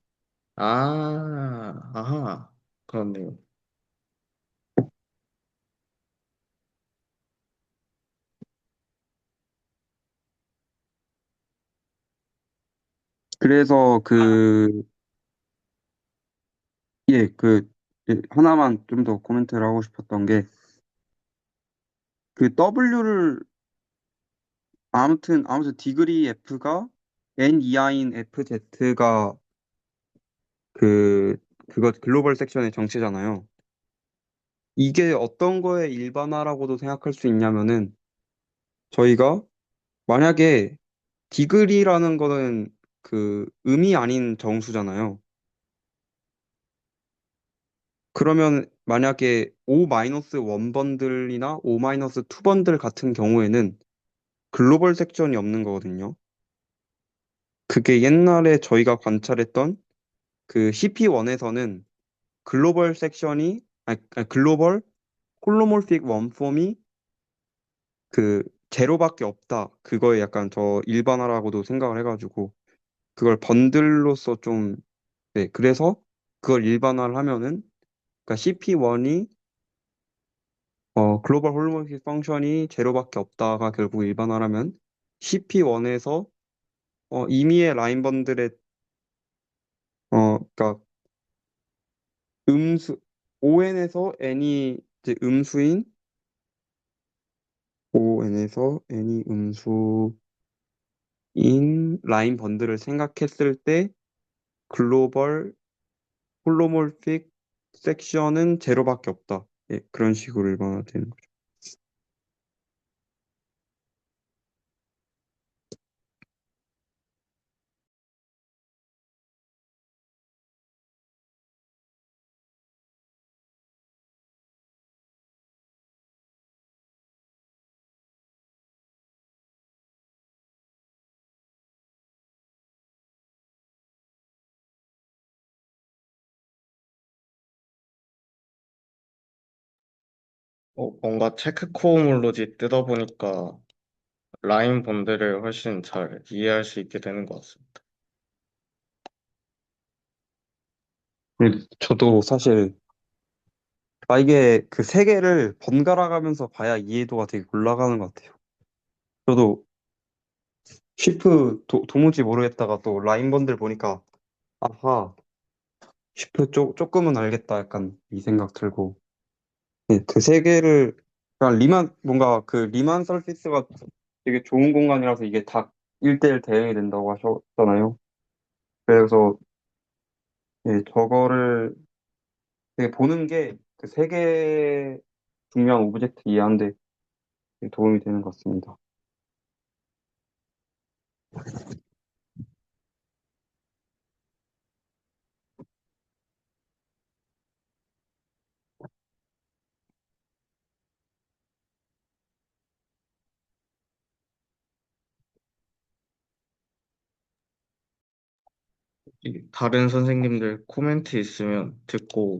아하, 그렇네요. 그래서 예, 하나만 좀 더 코멘트를 하고 싶었던 게, 그 W를, 아무튼 디그리 F가 N 이하인 FZ가 그, 그거 글로벌 섹션의 정체잖아요. 이게 어떤 거의 일반화라고도 생각할 수 있냐면은, 저희가 만약에 디그리라는 거는 그 음이 아닌 정수잖아요. 그러면 만약에 O-1 번들이나 O-2 번들 같은 경우에는 글로벌 섹션이 없는 거거든요. 그게 옛날에 저희가 관찰했던 그 CP1에서는 글로벌 섹션이, 글로벌 홀로몰픽 원폼이 그 제로밖에 없다. 그거에 약간 저 일반화라고도 생각을 해가지고 그걸 번들로서 좀, 네, 그래서 그걸 일반화를 하면은, 그러니까 CP1이 글로벌 홀로몰픽 펑션이 제로밖에 없다가 결국 일반화라면 CP1에서 임의의 라인 번들의 그러니까 음수 ON에서 N이 이제 음수인 ON에서 N이 음수인 라인 번들을 생각했을 때 글로벌 홀로몰픽 섹션은 제로밖에 없다. 예, 그런 식으로 일반화되는 거죠. 뭔가 체크 코어 몰로지 뜯어보니까 라인 본드를 훨씬 잘 이해할 수 있게 되는 것 같습니다. 저도 사실 이게 그 세 개를 번갈아 가면서 봐야 이해도가 되게 올라가는 것 같아요. 저도 쉬프 도무지 모르겠다가 또 라인번들 보니까 아하 쉬프 조금은 알겠다 약간 이 생각 들고 네, 그 세 개를 그러니까 뭔가 그 리만 서피스가 되게 좋은 공간이라서 이게 다 1대1 대응이 된다고 하셨잖아요. 그래서 예, 저거를 되게 보는 게 그 세 개 중요한 오브젝트 이해하는데 되게 도움이 되는 것 같습니다. 다른 선생님들 코멘트 있으면 듣고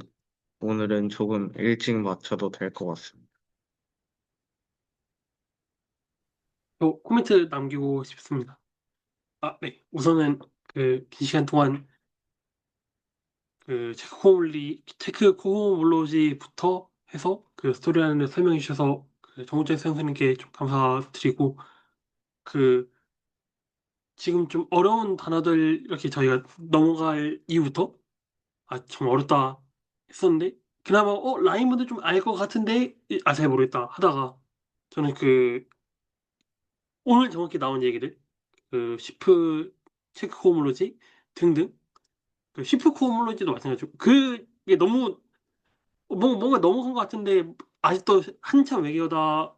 오늘은 조금 일찍 마쳐도 될 것 같습니다. 또 코멘트 남기고 싶습니다. 아, 네. 우선은 그 긴 시간 동안 그 체크 코올로지부터 해서 그 스토리라인을 설명해 주셔서 그 정우재 선생님께 좀 감사드리고 그 지금 좀 어려운 단어들 이렇게 저희가 넘어갈 이후부터 아, 좀 어렵다 했었는데 그나마 라인분들 좀 알 것 같은데 잘 모르겠다 하다가 저는 그 오늘 정확히 나온 얘기들 그 시프 체크 코올로지 등등 그 시프 코올로지도 마찬가지고 그게 너무 뭔가 넘어간 것 같은데 아직도 한참 외계어다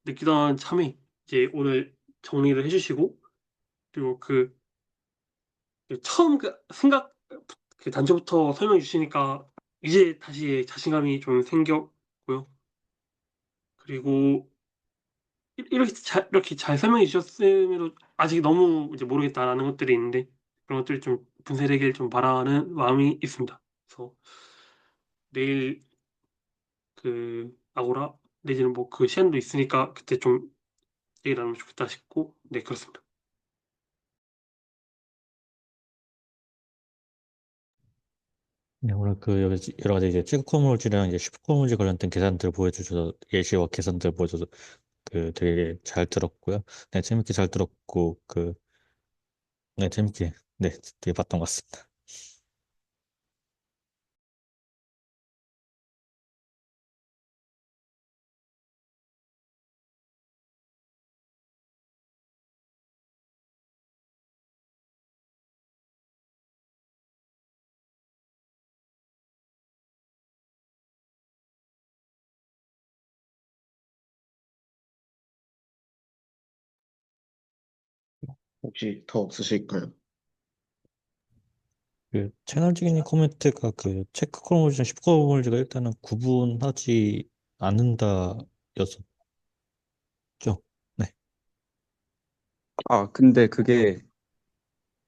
느끼던 참에 이제 오늘 정리를 해주시고 그리고 그 처음 그 생각 그 단초부터 설명해 주시니까 이제 다시 자신감이 좀 생겼고요. 그리고 이렇게 잘 설명해 주셨음에도 아직 너무 이제 모르겠다라는 것들이 있는데 그런 것들이 좀 분쇄되길 좀 바라는 마음이 있습니다. 그래서 내일 그 아고라 내지는 뭐 그 시간도 있으니까 그때 좀 얘기 나누면 좋겠다 싶고 네 그렇습니다. 네, 오늘 그 여러 가지 이제 찌그코물질이랑 이제 슈퍼코물질 관련된 계산들 보여주셔서 예시와 계산들 보여줘서 그 되게 잘 들었고요. 네, 재밌게 잘 들었고 네, 재밌게 네, 되게 봤던 것 같습니다. 혹시 더 없으실까요? 그 채널 지기님 코멘트가 그 체크 크로모즈랑 슈퍼 크로모즈가 일단은 구분하지 않는다였었죠. 네. 근데 그게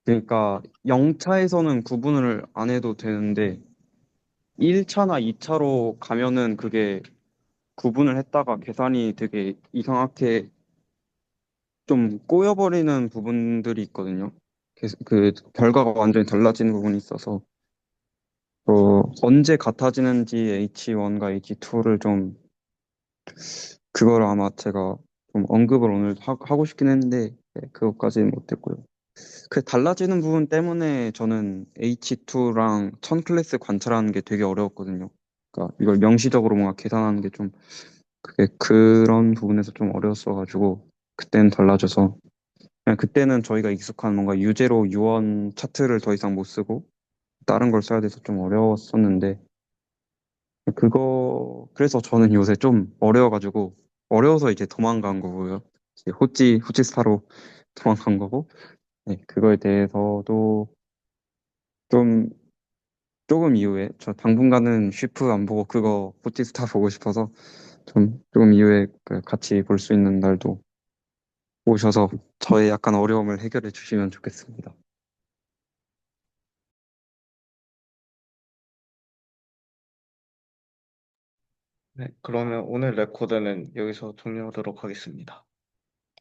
그러니까 0차에서는 구분을 안 해도 되는데 1차나 2차로 가면은 그게 구분을 했다가 계산이 되게 이상하게 좀 꼬여버리는 부분들이 있거든요. 그 결과가 완전히 달라지는 부분이 있어서 언제 같아지는지 H1과 H2를 좀 그걸 아마 제가 좀 언급을 오늘 하고 싶긴 했는데 네, 그것까지는 못했고요. 그 달라지는 부분 때문에 저는 H2랑 1000 클래스 관찰하는 게 되게 어려웠거든요. 그러니까 이걸 명시적으로 뭔가 계산하는 게 좀 그게 그런 부분에서 좀 어려웠어가지고 그때는 달라져서 그냥 그때는 저희가 익숙한 뭔가 유제로 유언 차트를 더 이상 못 쓰고 다른 걸 써야 돼서 좀 어려웠었는데 그래서 저는 요새 좀 어려워가지고 어려워서 이제 도망간 거고요. 이제 호치스타로 도망간 거고 네, 그거에 대해서도 좀 조금 이후에 저 당분간은 쉬프 안 보고 그거 호치스타 보고 싶어서 조금 이후에 그 같이 볼 수 있는 날도 오셔서 저의 약간 어려움을 해결해 주시면 좋겠습니다. 네, 그러면 오늘 레코드는 여기서 종료하도록 하겠습니다.